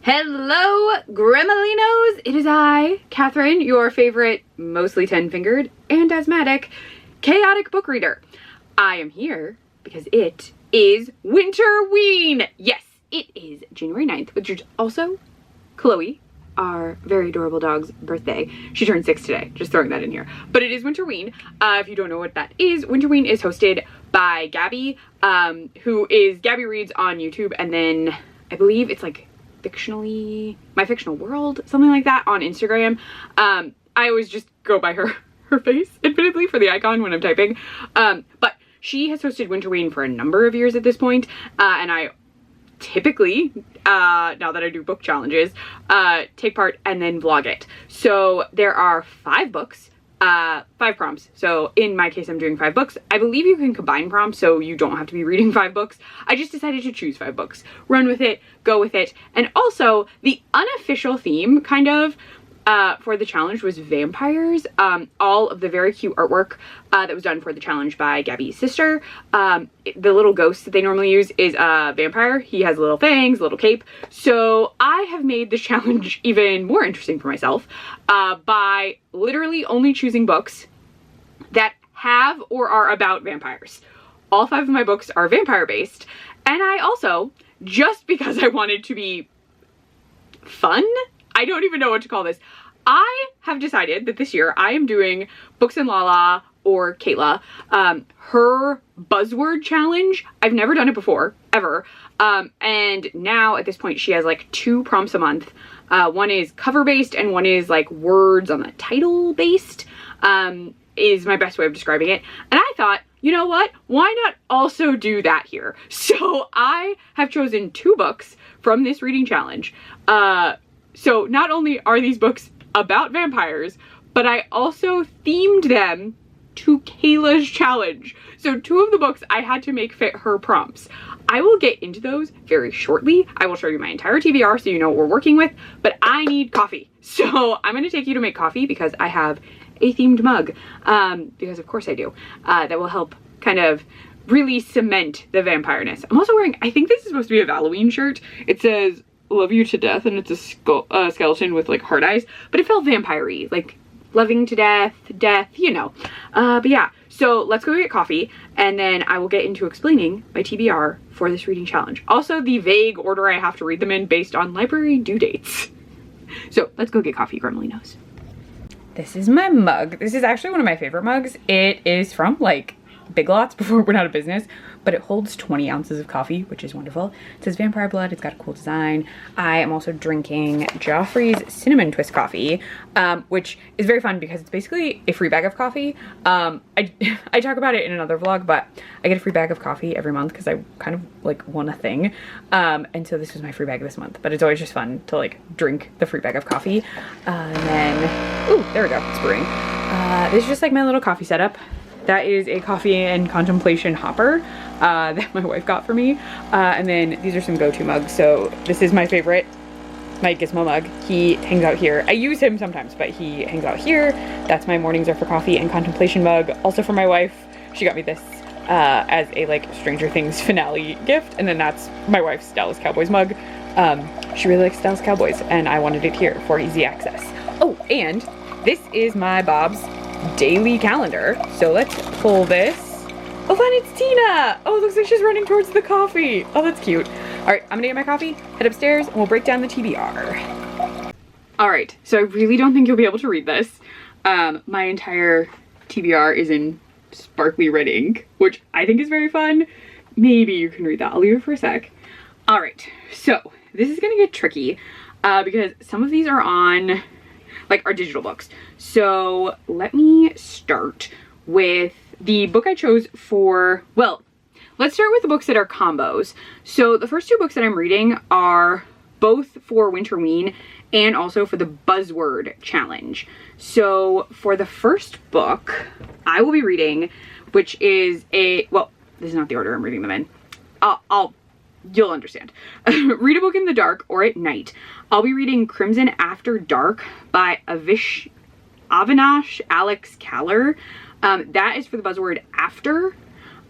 Hello, Gremolinos! It is I, Catherine, your favorite, mostly 10-fingered and asthmatic, chaotic book reader. I am here because it is Winterween! Yes, it is January 9th, which is also Chloe, our very adorable dog's birthday. She turned 6 today, just throwing that in here. But it is Winterween. If you don't know what that is, Winterween is hosted by Gabby, who is Gabby Reads on YouTube, and then I believe it's like My Fictional World, something like that, on Instagram. I always just go by her face, admittedly, for the icon when I'm typing. But she has hosted Winterween for a number of years at this point, and I typically, now that I do book challenges, take part and then vlog it. So there are 5 books, 5 prompts. So in my case, I'm doing 5 books. I believe you can combine prompts, so you don't have to be reading 5 books. I just decided to choose 5 books, run with it, go with it. And also the unofficial theme kind of for the challenge was vampires. All of the very cute artwork that was done for the challenge by Gabby's sister. The little ghost that they normally use is a vampire. He has little fangs, little cape. So I have made this challenge even more interesting for myself by literally only choosing books that have or are about vampires. All 5 of my books are vampire based, and I also, just because I wanted to be fun, I don't even know what to call this, I have decided that this year I am doing Books and Lala, or Kayla, her Buzzword challenge. I've never done it before, ever. And now at this point she has like 2 prompts a month. One is cover based and one is like words on the title based, is my best way of describing it. And I thought, you know what? Why not also do that here? So I have chosen 2 books from this reading challenge. So not only are these books about vampires, but I also themed them to Kayla's challenge. So 2 of the books I had to make fit her prompts. I will get into those very shortly. I will show you my entire TBR so you know what we're working with, but I need coffee. So I'm gonna take you to make coffee because I have a themed mug, because of course I do, that will help kind of really cement the vampireness. I'm also wearing, I think this is supposed to be a Halloween shirt. It says, "Love you to death," and it's a skeleton with like heart eyes, but it felt vampire-y, like loving to death, you know. But yeah, so let's go get coffee, and then I will get into explaining my TBR for this reading challenge. Also, the vague order I have to read them in based on library due dates. So let's go get coffee, Gremolinos. This is my mug. This is actually one of my favorite mugs. It is from like Big Lots before it went out of business, but it holds 20 ounces of coffee, which is wonderful. It says Vampire Blood. It's got a cool design. I am also drinking Joffrey's Cinnamon Twist coffee, which is very fun because it's basically a free bag of coffee. I talk about it in another vlog, but I get a free bag of coffee every month because I kind of like won a thing. And so this was my free bag this month, but it's always just fun to like drink the free bag of coffee. And then, ooh, there we go, it's brewing. This is just like my little coffee setup. That is a coffee and contemplation hopper that my wife got for me. And then these are some go-to mugs. So this is my favorite, my Gizmo mug. He hangs out here. I use him sometimes, but he hangs out here. That's my mornings are for coffee and contemplation mug. Also for my wife, she got me this as a like Stranger Things finale gift. And then that's my wife's Dallas Cowboys mug. She really likes Dallas Cowboys, and I wanted it here for easy access. Oh, and this is my Bob's daily calendar. So let's pull this. Oh, fun, it's Tina. Oh, it looks like she's running towards the coffee. Oh, that's cute. All right, I'm gonna get my coffee, head upstairs, and we'll break down the TBR. All right, so I really don't think you'll be able to read this. My entire TBR is in sparkly red ink, which I think is very fun. Maybe you can read that. I'll leave it for a sec. All right, so this is gonna get tricky because some of these are on like our digital books. So let me start with the book I chose for, well, let's start with the books that are combos. So the first 2 books that I'm reading are both for Winterween and also for the Buzzword challenge. So for the first book I will be reading, which is well, this is not the order I'm reading them in. You'll understand. Read a book in the dark or at night. I'll be reading Crimson After Dark by Avinash Alex Kaller. That is for the Buzzword After.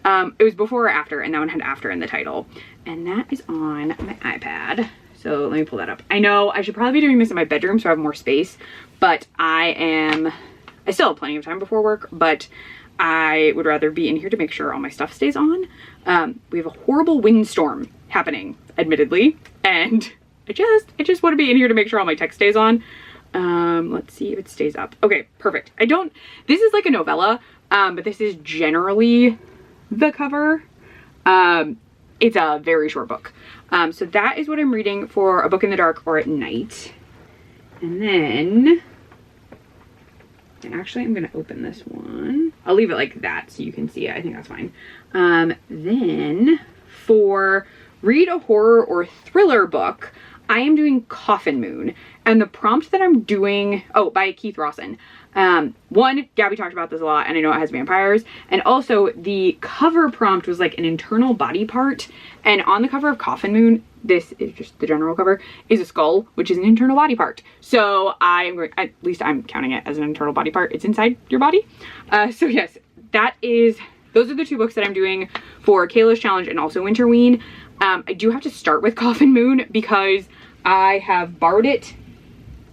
It was before or after, and that one had after in the title. And that is on my iPad. So let me pull that up. I know I should probably be doing this in my bedroom so I have more space, but I still have plenty of time before work, but I would rather be in here to make sure all my stuff stays on. We have a horrible windstorm happening, admittedly, and I just want to be in here to make sure all my text stays on. Let's see if it stays up. Okay, perfect. This is like a novella, but this is generally the cover. It's a very short book. So that is what I'm reading for a book in the dark or at night. And then, actually I'm going to open this one. I'll leave it like that so you can see it. I think that's fine. Then for read a horror or thriller book, I am doing Coffin Moon. And the prompt that I'm doing, by Keith Rawson. One, Gabby talked about this a lot and I know it has vampires. And also the cover prompt was like an internal body part. And on the cover of Coffin Moon, this is just the general cover, is a skull, which is an internal body part. So at least I'm counting it as an internal body part. It's inside your body. So yes, those are the two books that I'm doing for Kayla's challenge and also Winterween. I do have to start with Coffin Moon because I have borrowed it.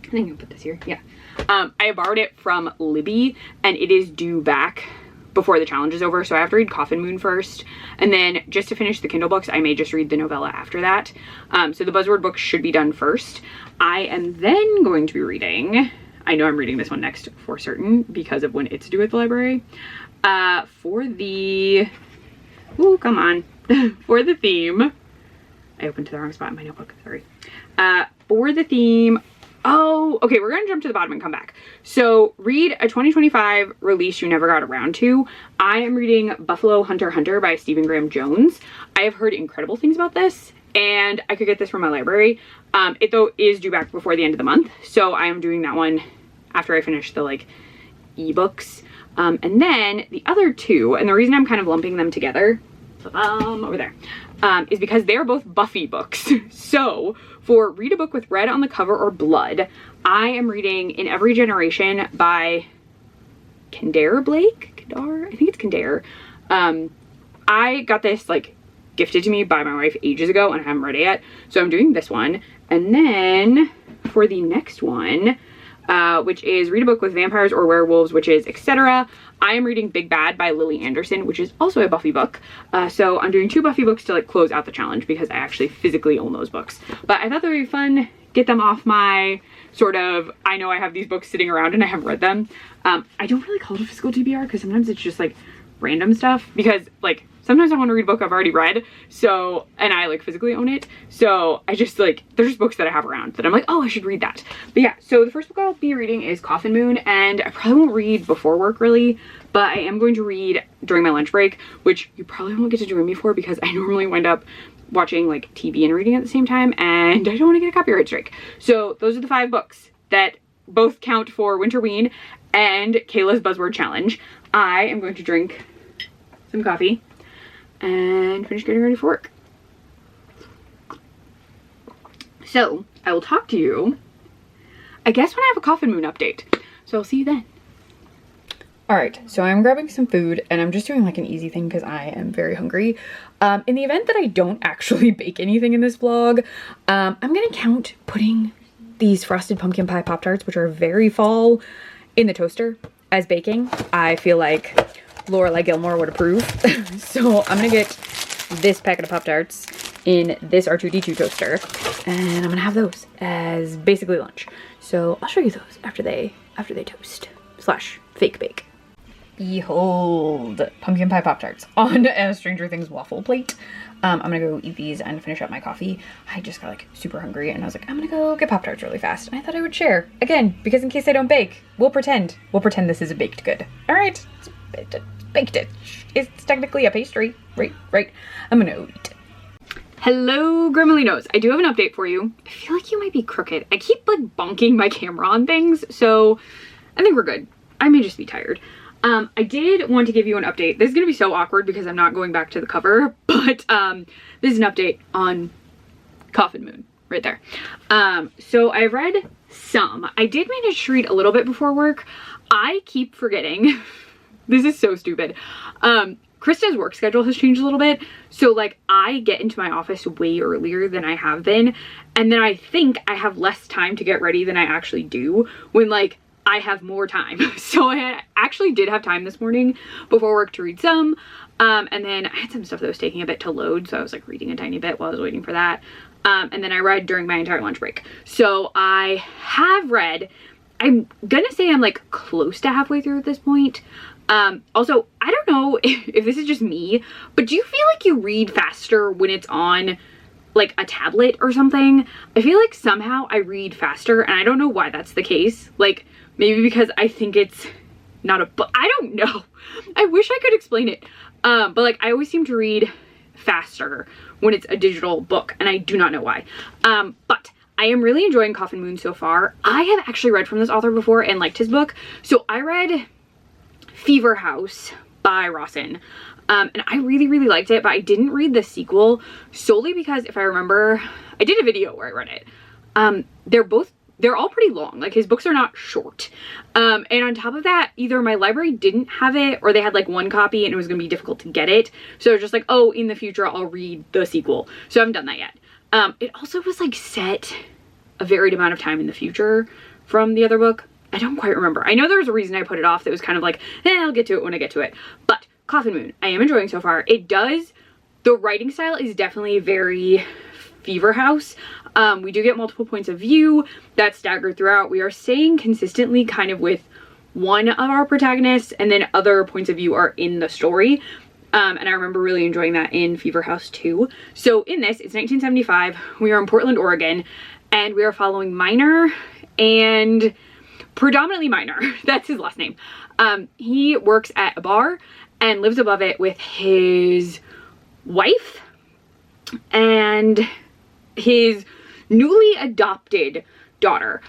I think I'll put this here. Yeah. I have borrowed it from Libby and it is due back before the challenge is over. So I have to read Coffin Moon first. And then just to finish the Kindle books, I may just read the novella after that. So the Buzzword books should be done first. I am then going to be reading, I know I'm reading this one next for certain because of when it's due at the library. For the theme, I opened to the wrong spot in my notebook, sorry. For the theme, okay, we're gonna jump to the bottom and come back. So read a 2025 release you never got around to. I am reading Buffalo Hunter Hunter by Stephen Graham Jones. I have heard incredible things about this and I could get this from my library. It though is due back before the end of the month. So I am doing that one after I finish the like ebooks. And then the other two, and the reason I'm kind of lumping them together, over there, is because they're both Buffy books. So for read a book with red on the cover or blood, I am reading In Every Generation by Kendare Blake. Kendare? I think it's Kendare. I got this like gifted to me by my wife ages ago and I haven't read it yet. So I'm doing this one. And then for the next one, which is read a book with vampires or werewolves, which is etc. I am reading Big Bad by Lily Anderson, which is also a Buffy book. So I'm doing two Buffy books to like close out the challenge because I actually physically own those books. But I thought that would be fun, get them off my sort of, I know I have these books sitting around and I haven't read them. I don't really call it a physical TBR because sometimes it's just like random stuff because like sometimes I want to read a book I've already read, so, and I like physically own it, so I just like, there's just books that I have around that I'm like, oh, I should read that. But yeah, so the first book I'll be reading is Coffin Moon, and I probably won't read before work really, but I am going to read during my lunch break, which you probably won't get to join me for because I normally wind up watching like TV and reading at the same time, and I don't want to get a copyright strike. So those are the 5 books that both count for Winterween and Kayla's Buzzword Challenge. I am going to drink some coffee and finish getting ready for work. So I will talk to you, I guess, when I have a Coffin Moon update. So I'll see you then. All right, so I'm grabbing some food and I'm just doing like an easy thing because I am very hungry. In the event that I don't actually bake anything in this vlog, I'm gonna count putting these frosted pumpkin pie Pop-Tarts, which are very fall, in the toaster as baking. I feel like Lorelai Gilmore would approve. So I'm gonna get this packet of Pop-Tarts in this R2D2 toaster and I'm gonna have those as basically lunch. So I'll show you those after they toast / fake bake. Behold, pumpkin pie Pop-Tarts on a Stranger Things waffle plate. I'm gonna go eat these and finish up my coffee. I just got like super hungry and I was like, I'm gonna go get Pop-Tarts really fast. And I thought I would share again, because in case I don't bake, we'll pretend this is a baked good. All right, baked it. It's technically a pastry, right? I'm gonna eat. Hello, Gremolinos. I do have an update for you. I feel like you might be crooked. I keep like bonking my camera on things, so I think we're good. I may just be tired. I did want to give you an update. This is gonna be so awkward because I'm not going back to the cover, but this is an update on Coffin Moon right there. So I read some. I did manage to read a little bit before work. I keep forgetting. This is so stupid. Krista's work schedule has changed a little bit. So like I get into my office way earlier than I have been. And then I think I have less time to get ready than I actually do when like I have more time. So I actually did have time this morning before work to read some. And then I had some stuff that was taking a bit to load. So I was like reading a tiny bit while I was waiting for that. And then I read during my entire lunch break. So I have read, I'm gonna say I'm like close to halfway through at this point. Also, I don't know if this is just me, but do you feel like you read faster when it's on like a tablet or something? I feel like somehow I read faster and I don't know why that's the case. Like maybe because I think it's not a book. I don't know. I wish I could explain it. But like I always seem to read faster when it's a digital book and I do not know why. But I am really enjoying Coffin Moon so far. I have actually read from this author before and liked his book. So I read Fever House by Rawson. And I really, really liked it, but I didn't read the sequel solely because if I remember, I did a video where I read it. They're all pretty long. Like his books are not short. And on top of that, either my library didn't have it or they had like one copy and it was gonna be difficult to get it. So it was just like, oh, in the future, I'll read the sequel. So I haven't done that yet. It also was like set a varied amount of time in the future from the other book. I don't quite remember. I know there was a reason I put it off that was kind of like, I'll get to it when I get to it. But Coffin Moon, I am enjoying so far. The writing style is definitely very Fever House. We do get multiple points of view that stagger throughout. We are staying consistently kind of with one of our protagonists and then other points of view are in the story. And I remember really enjoying that in Fever House too. So in this, it's 1975. We are in Portland, Oregon, and we are following Minor and predominantly Minor. That's his last name. He works at a bar and lives above it with his wife and his newly adopted daughter.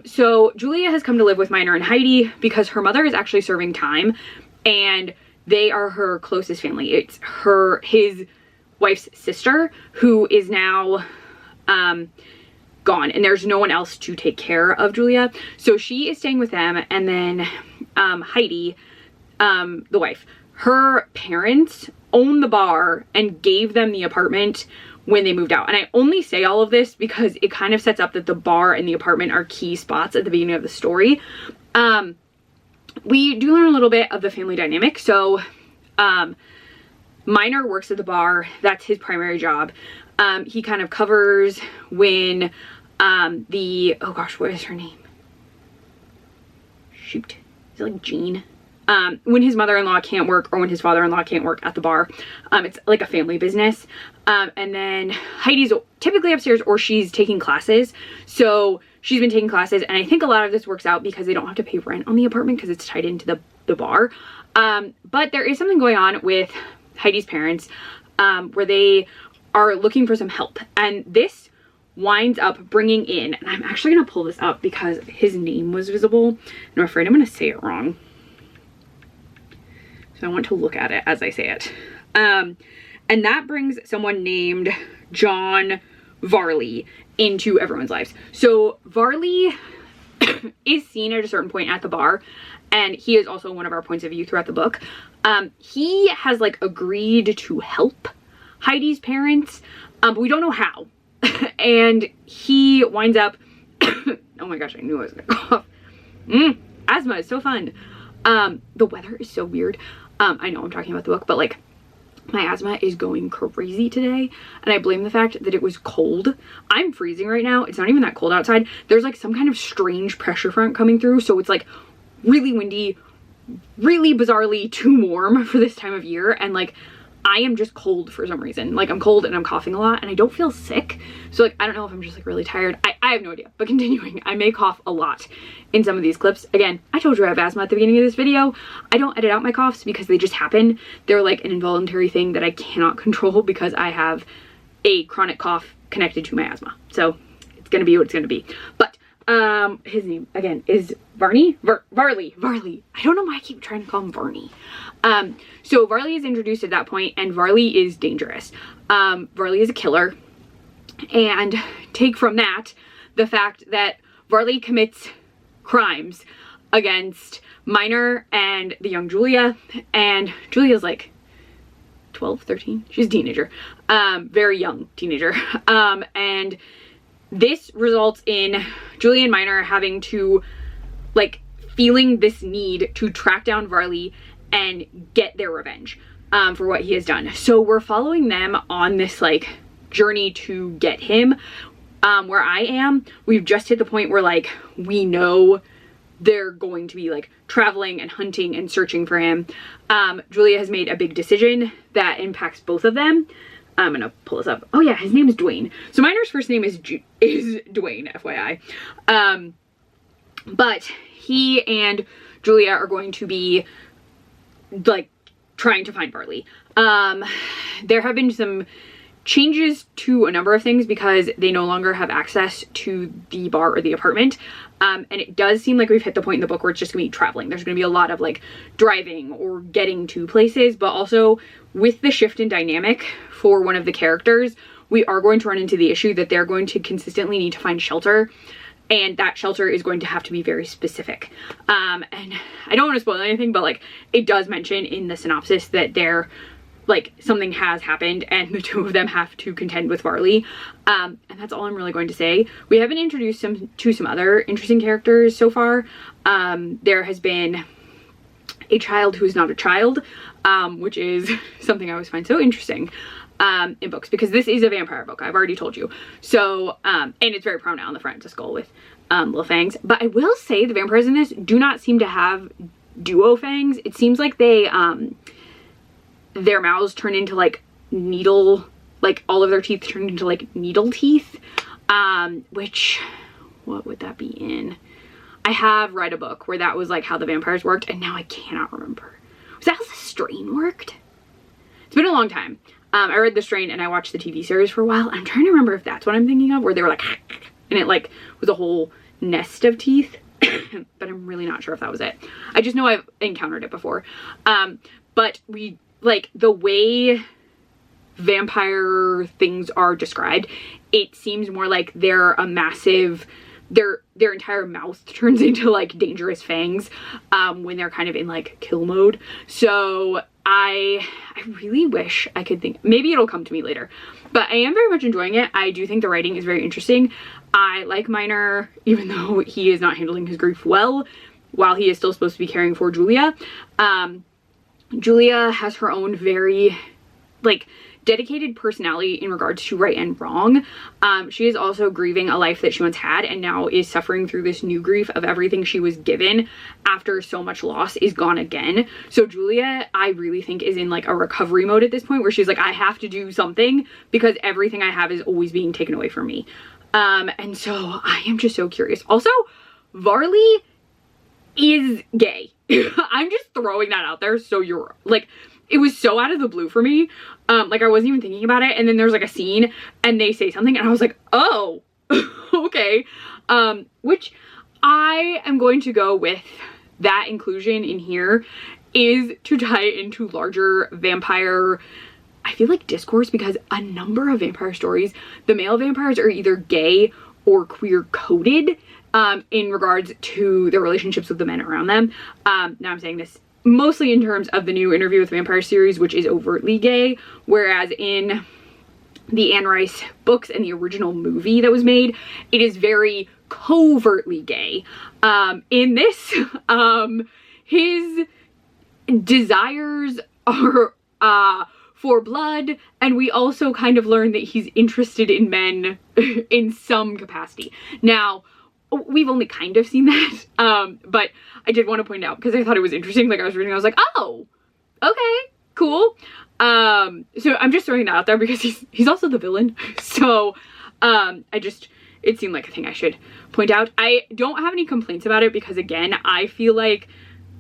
So Julia has come to live with Minor and Heidi because her mother is actually serving time and they are her closest family. It's his wife's sister who is now gone and there's no one else to take care of Julia. So she is staying with them and then Heidi, the wife, her parents own the bar and gave them the apartment when they moved out. And I only say all of this because it kind of sets up that the bar and the apartment are key spots at the beginning of the story. We do learn a little bit of the family dynamic. So Minor works at the bar. That's his primary job. He kind of covers when oh gosh, what is her name? Shoot. Is it like Jean? When his mother-in-law can't work or when his father-in-law can't work at the bar. It's like a family business. And then Heidi's typically upstairs or she's taking classes. So she's been taking classes and I think a lot of this works out because they don't have to pay rent on the apartment because it's tied into the bar. But there is something going on with Heidi's parents where they are looking for some help. And this winds up bringing in, and I'm actually going to pull this up because his name was visible and I'm afraid I'm going to say it wrong. So I want to look at it as I say it. And that brings someone named John Varley into everyone's lives. So Varley is seen at a certain point at the bar and he is also one of our points of view throughout the book. He has like agreed to help Heidi's parents, but we don't know how. And he winds up, oh my gosh, I knew I was gonna cough. Asthma is so fun. The weather is so weird. I know I'm talking about the book, but like my asthma is going crazy today and I blame the fact that it was cold. I'm freezing right now. It's not even that cold outside. There's like some kind of strange pressure front coming through. So it's like really windy, really bizarrely too warm for this time of year. And like, I am just cold for some reason. Like I'm cold and I'm coughing a lot and I don't feel sick. So like, I don't know if I'm just like really tired. I have no idea, but continuing, I may cough a lot in some of these clips. Again, I told you I have asthma at the beginning of this video. I don't edit out my coughs because they just happen. They're like an involuntary thing that I cannot control because I have a chronic cough connected to my asthma. So it's gonna be what it's gonna be. But his name again is Varley. I don't know why I keep trying to call him Varney. So Varley is introduced at that point and Varley is dangerous. Varley is a killer, and take from that the fact that Varley commits crimes against Minor and the young Julia, and Julia's like 12, 13. She's a teenager. Very young teenager. And this results in Julia and Minor having to, like, feeling this need to track down Varley and get their revenge for what he has done. So we're following them on this, like, journey to get him. Where I am, we've just hit the point where, like, we know they're going to be, like, traveling and hunting and searching for him. Julia has made a big decision that impacts both of them. I'm gonna pull this up. Oh yeah, his name is Dwayne. So Minor's first name is Dwayne, FYI. But he and Julia are going to be, like, trying to find Varley. There have been some changes to a number of things because they no longer have access to the bar or the apartment. And it does seem like we've hit the point in the book where it's just gonna be traveling. There's gonna be a lot of, like, driving or getting to places, but also with the shift in dynamic for one of the characters, we are going to run into the issue that they're going to consistently need to find shelter, and that shelter is going to have to be very specific. And I don't want to spoil anything, but, like, it does mention in the synopsis that they're, like, something has happened and the two of them have to contend with Varley. And that's all I'm really going to say. We haven't introduced to some other interesting characters so far. There has been a child who's not a child, which is something I always find so interesting in books, because this is a vampire book, I've already told you. So, and it's very prominent on the front, it's a skull with little fangs. But I will say the vampires in this do not seem to have duo fangs. It seems like they, their mouths turn into, like, needle, like, all of their teeth turn into, like, needle teeth, which, what would that be in? I have read a book where that was, like, how the vampires worked, and now I cannot remember. Was that how the strain worked? It's been a long time. I read The Strain and I watched the TV series for a while. I'm trying to remember if that's what I'm thinking of, where they were like, and it, like, was a whole nest of teeth, but I'm really not sure if that was it. I just know I've encountered it before. But we, like, the way vampire things are described, it seems more like they're a massive, their entire mouth turns into, like, dangerous fangs when they're kind of in, like, kill mode. So I really wish I could think, maybe it'll come to me later, but I am very much enjoying it. I do think the writing is very interesting. I like Minor, even though he is not handling his grief well, while he is still supposed to be caring for Julia. Julia has her own very, like, dedicated personality in regards to right and wrong. She is also grieving a life that she once had and now is suffering through this new grief of everything she was given after so much loss is gone again. So Julia, I really think, is in, like, a recovery mode at this point where she's like, I have to do something because everything I have is always being taken away from me. And so I am just so curious. Also, Varley is gay. I'm just throwing that out there so you're, like, it was so out of the blue for me. Like, I wasn't even thinking about it, and then there's, like, a scene and they say something and I was like, oh, okay. Which I am going to go with that inclusion in here is to tie it into larger vampire, I feel like, discourse, because a number of vampire stories, the male vampires are either gay or queer coded in regards to their relationships with the men around them. Now I'm saying this mostly in terms of the new Interview with Vampire series, which is overtly gay, whereas in the Anne Rice books and the original movie that was made, it is very covertly gay. In this, his desires are for blood, and we also kind of learn that he's interested in men in some capacity. Now, we've only kind of seen that, but I did want to point out because I thought it was interesting. Like, I was reading, I was like, oh, okay, cool. So I'm just throwing that out there because he's also the villain. So it seemed like a thing I should point out. I don't have any complaints about it because, again, I feel like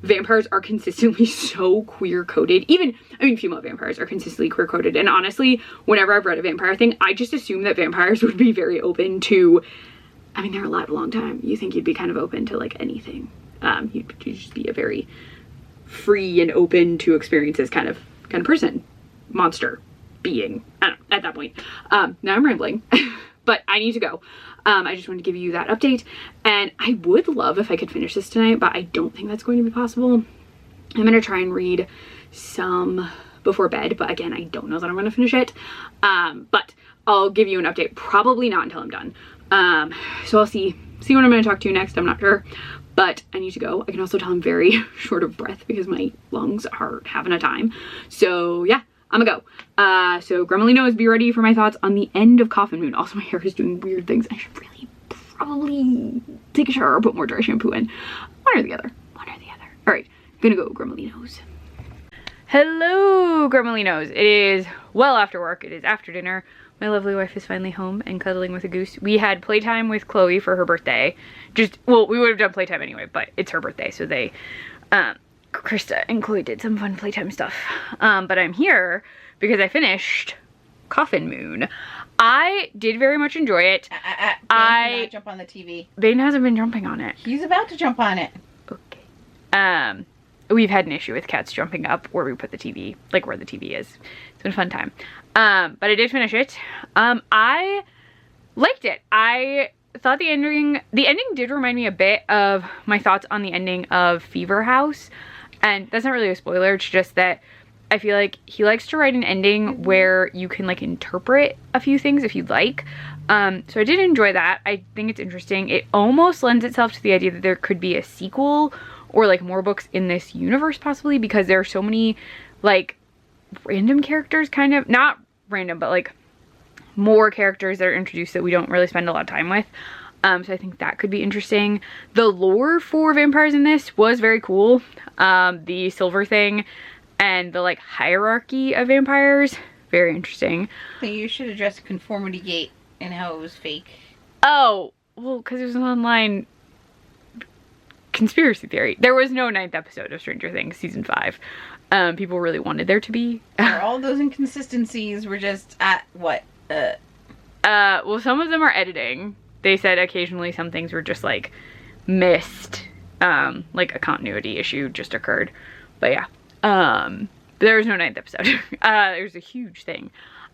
vampires are consistently so queer coded. Even, I mean, female vampires are consistently queer coded. And honestly, whenever I've read a vampire thing, I just assume that vampires would be very open to, I mean, they're alive a long time. You think you'd be kind of open to, like, anything. You'd just be a very free and open to experiences kind of person, monster, being. I don't know, at that point. Now I'm rambling, but I need to go. I just wanted to give you that update, and I would love if I could finish this tonight, but I don't think that's going to be possible. I'm gonna try and read some before bed, but again, I don't know that I'm gonna finish it. But I'll give you an update, probably not until I'm done. So I'll see what I'm gonna talk to you next. I'm not sure, but I need to go. I can also tell I'm very short of breath because my lungs are having a time. So yeah, I'm gonna go. So Gremelinos, be ready for my thoughts on the end of Coffin Moon. Also, my hair is doing weird things. I should really probably take a shower or put more dry shampoo in. One or the other. All right, gonna go Gremelinos. Hello, Gremelinos. It is well after work. It is after dinner. My lovely wife is finally home and cuddling with a goose. We had playtime with Chloe for her birthday. Well, we would have done playtime anyway, but it's her birthday, so they, Krista and Chloe did some fun playtime stuff. But I'm here because I finished Coffin Moon. I did very much enjoy it. Bane did not jump on the TV. Bane hasn't been jumping on it. He's about to jump on it. Okay. We've had an issue with cats jumping up where we put the TV, like where the TV is. It's been a fun time. But I did finish it. I liked it. I thought the ending did remind me a bit of my thoughts on the ending of Fever House. And that's not really a spoiler. It's just that I feel like he likes to write an ending where you can like interpret a few things if you'd like. So I did enjoy that. I think it's interesting. It almost lends itself to the idea that there could be a sequel or like more books in this universe possibly, because there are so many like random characters, kind of not random, but like more characters that are introduced that we don't really spend a lot of time with. So I think that could be interesting. The lore for vampires in this was very cool. The silver thing and the like hierarchy of vampires, very interesting. So you should address Conformity Gate and how it was fake. Oh, well, because it was an online conspiracy theory. There was no 9th episode of Stranger Things season 5. People really wanted there to be. All those inconsistencies were just at what? Well, some of them are editing. They said occasionally some things were just like missed. Like a continuity issue just occurred. But yeah. There was no 9th episode. It was a huge thing.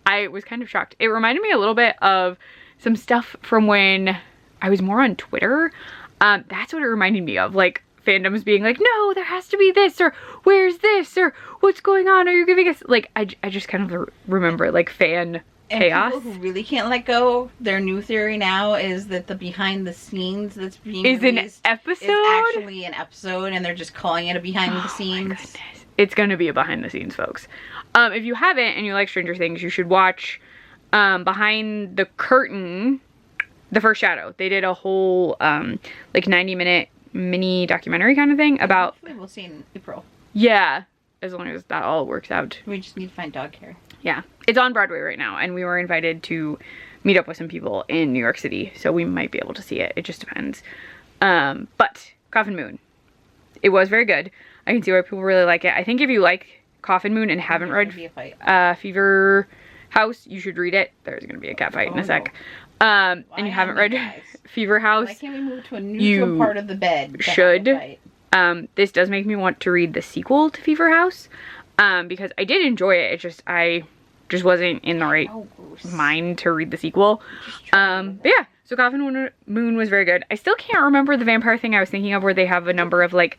I was kind of shocked. It reminded me a little bit of some stuff from when I was more on Twitter. That's what it reminded me of. Like fandoms being like, no, there has to be this, or where's this, or what's going on? Are you giving us like, I just kind of remember like fan chaos. People who really can't let go, their new theory now is that the behind the scenes that's being released an episode is actually an episode, and they're just calling it a behind the scenes. My goodness. It's gonna be a behind the sines, folks. If you haven't and you like Stranger Things, you should watch Behind the Curtain, The First Shadow. They did a whole like 90-minute mini documentary kind of thing about. Hopefully we'll see in April. Yeah, as long as that all works out. We just need to find dog hair. Yeah, it's on Broadway right now, and we were invited to meet up with some people in New York City, so we might be able to see it. It just depends. But Coffin Moon, it was very good. I can see why people really like it. I think if you like Coffin Moon and haven't read Fever House, you should read it. There's gonna be a cat fight in a sec. And you haven't read Fever House, why can't we move to a neutral part of the bed? Should. This does make me want to read the sequel to Fever House, because I did enjoy it. I just wasn't in the right mind to read the sequel. But yeah, so Coffin Moon was very good. I still can't remember the vampire thing I was thinking of where they have a number of like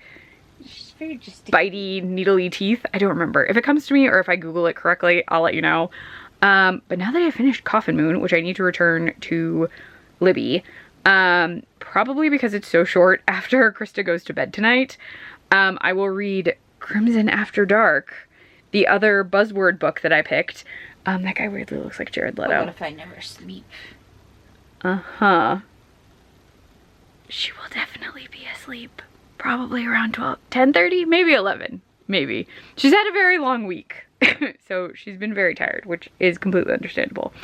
bitey, needly teeth. I don't remember. If it comes to me or if I Google it correctly, I'll let you know. But now that I finished Coffin Moon, which I need to return to Libby, probably because it's so short after Krista goes to bed tonight, I will read Crimson After Dark, the other Buzzword book that I picked. That guy weirdly looks like Jared Leto. What if I never sleep? Uh-huh. She will definitely be asleep. Probably around 10:30, maybe 11, maybe. She's had a very long week, so she's been very tired, which is completely understandable.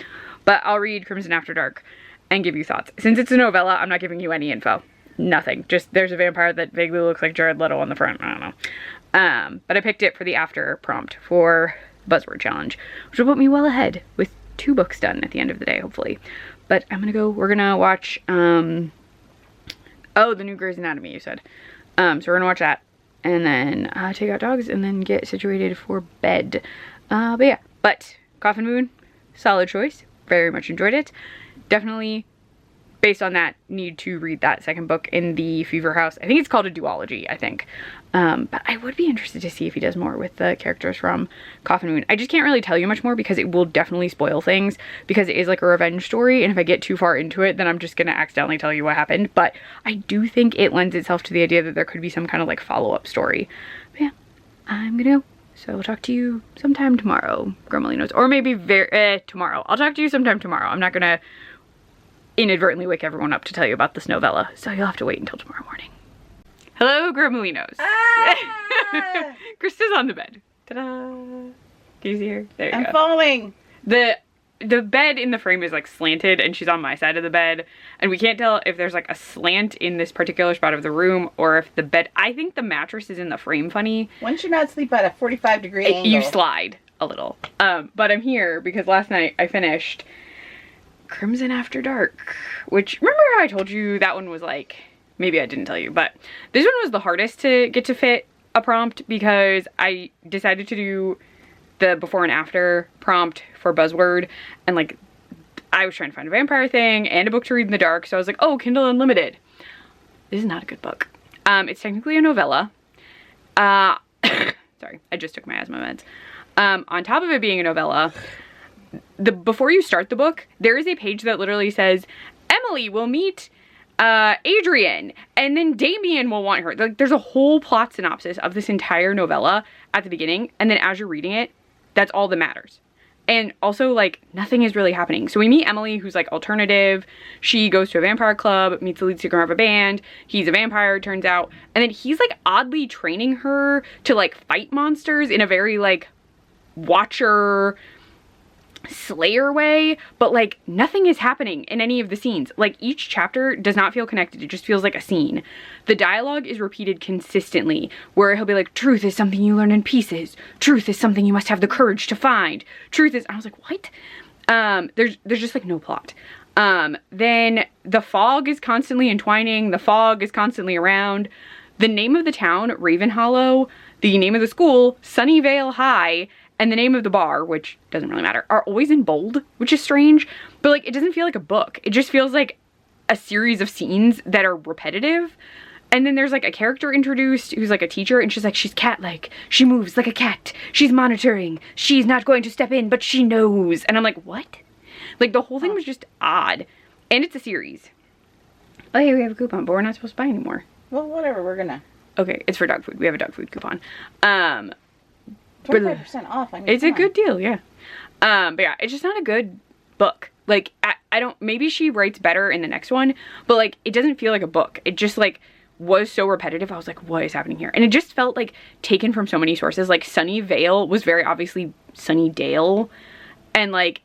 But I'll read Crimson After Dark and give you thoughts. Since it's a novella, I'm not giving you any info. Nothing. Just there's a vampire that vaguely looks like Jared Leto on the front. I don't know. But I picked it for the after prompt for Buzzword Challenge, which will put me well ahead with 2 books done at the end of the day, hopefully. But we're gonna watch, oh, the new Grey's Anatomy, you said. So we're gonna watch that and then take out dogs and then get situated for bed. But yeah, but Coffin Moon, solid choice. Very much enjoyed it. Definitely based on that, need to read that second book in the Fever House. I think it's called a duology, I think. But I would be interested to see if he does more with the characters from Coffin Moon. I just can't really tell you much more because it will definitely spoil things, because it is like a revenge story, and if I get too far into it, then I'm just gonna accidentally tell you what happened. But I do think it lends itself to the idea that there could be some kind of like follow-up story. But yeah, I'm gonna go. So I'll talk to you sometime tomorrow, Gremolinos, or maybe tomorrow. I'll talk to you sometime tomorrow. I'm not gonna inadvertently wake everyone up to tell you about this novella, so you'll have to wait until tomorrow morning. Hello, Gremolinos. Ah! Krista's on the bed. Ta-da! Can you see her? There you go. I'm following. The bed in the frame is like slanted, and she's on my side of the bed, and we can't tell if there's like a slant in this particular spot of the room or if the bed, I think the mattress is in the frame funny. One should not sleep at a 45-degree angle. You slide a little. But I'm here because last night I finished Crimson After Dark, which, remember how I told you that one was like, maybe I didn't tell you, but this one was the hardest to get to fit a prompt because I decided to do the before and after prompt for Buzzword, and like I was trying to find a vampire thing and a book to read in the dark, so I was like, oh, Kindle Unlimited. This is not a good book. It's technically a novella. Sorry, I just took my asthma meds. On top of it being a novella, before you start the book, there is a page that literally says, Emily will meet Adrian, and then Damien will want her. Like, there's a whole plot synopsis of this entire novella at the beginning, and then as you're reading it, that's all that matters. And also, like, nothing is really happening. So we meet Emily, who's like alternative. She goes to a vampire club, meets the lead singer of a band. He's a vampire, it turns out. And then he's like oddly training her to like fight monsters in a very like Watcher Slayer way, but like nothing is happening in any of the scenes. Like, each chapter does not feel connected. It just feels like a scene. The dialogue is repeated consistently, where he'll be like, truth is something you learn in pieces. Truth is something you must have the courage to find. Truth is, I was like, what? There's just like no plot. Then the fog is constantly entwining. The fog is constantly around. The name of the town, Ravenhollow, the name of the school, Sunnyvale High, and the name of the bar, which doesn't really matter, are always in bold, which is strange. But like, it doesn't feel like a book. It just feels like a series of scenes that are repetitive. And then there's like a character introduced who's like a teacher, and she's like, she's cat-like. She moves like a cat. She's monitoring. She's not going to step in, but she knows. And I'm like, what? Like, the whole thing was just odd. And it's a series. Oh, hey, we have a coupon, but we're not supposed to buy anymore. Well, whatever, we're gonna. Okay, it's for dog food. We have a dog food coupon. 25% off. I mean, it's a good deal, yeah. But yeah, it's just not a good book. Like, I don't, maybe she writes better in the next one, but like, it doesn't feel like a book. It just like was so repetitive. I was like, what is happening here? And it just felt like taken from so many sources. Like, Sunnyvale was very obviously Sunnydale, and like,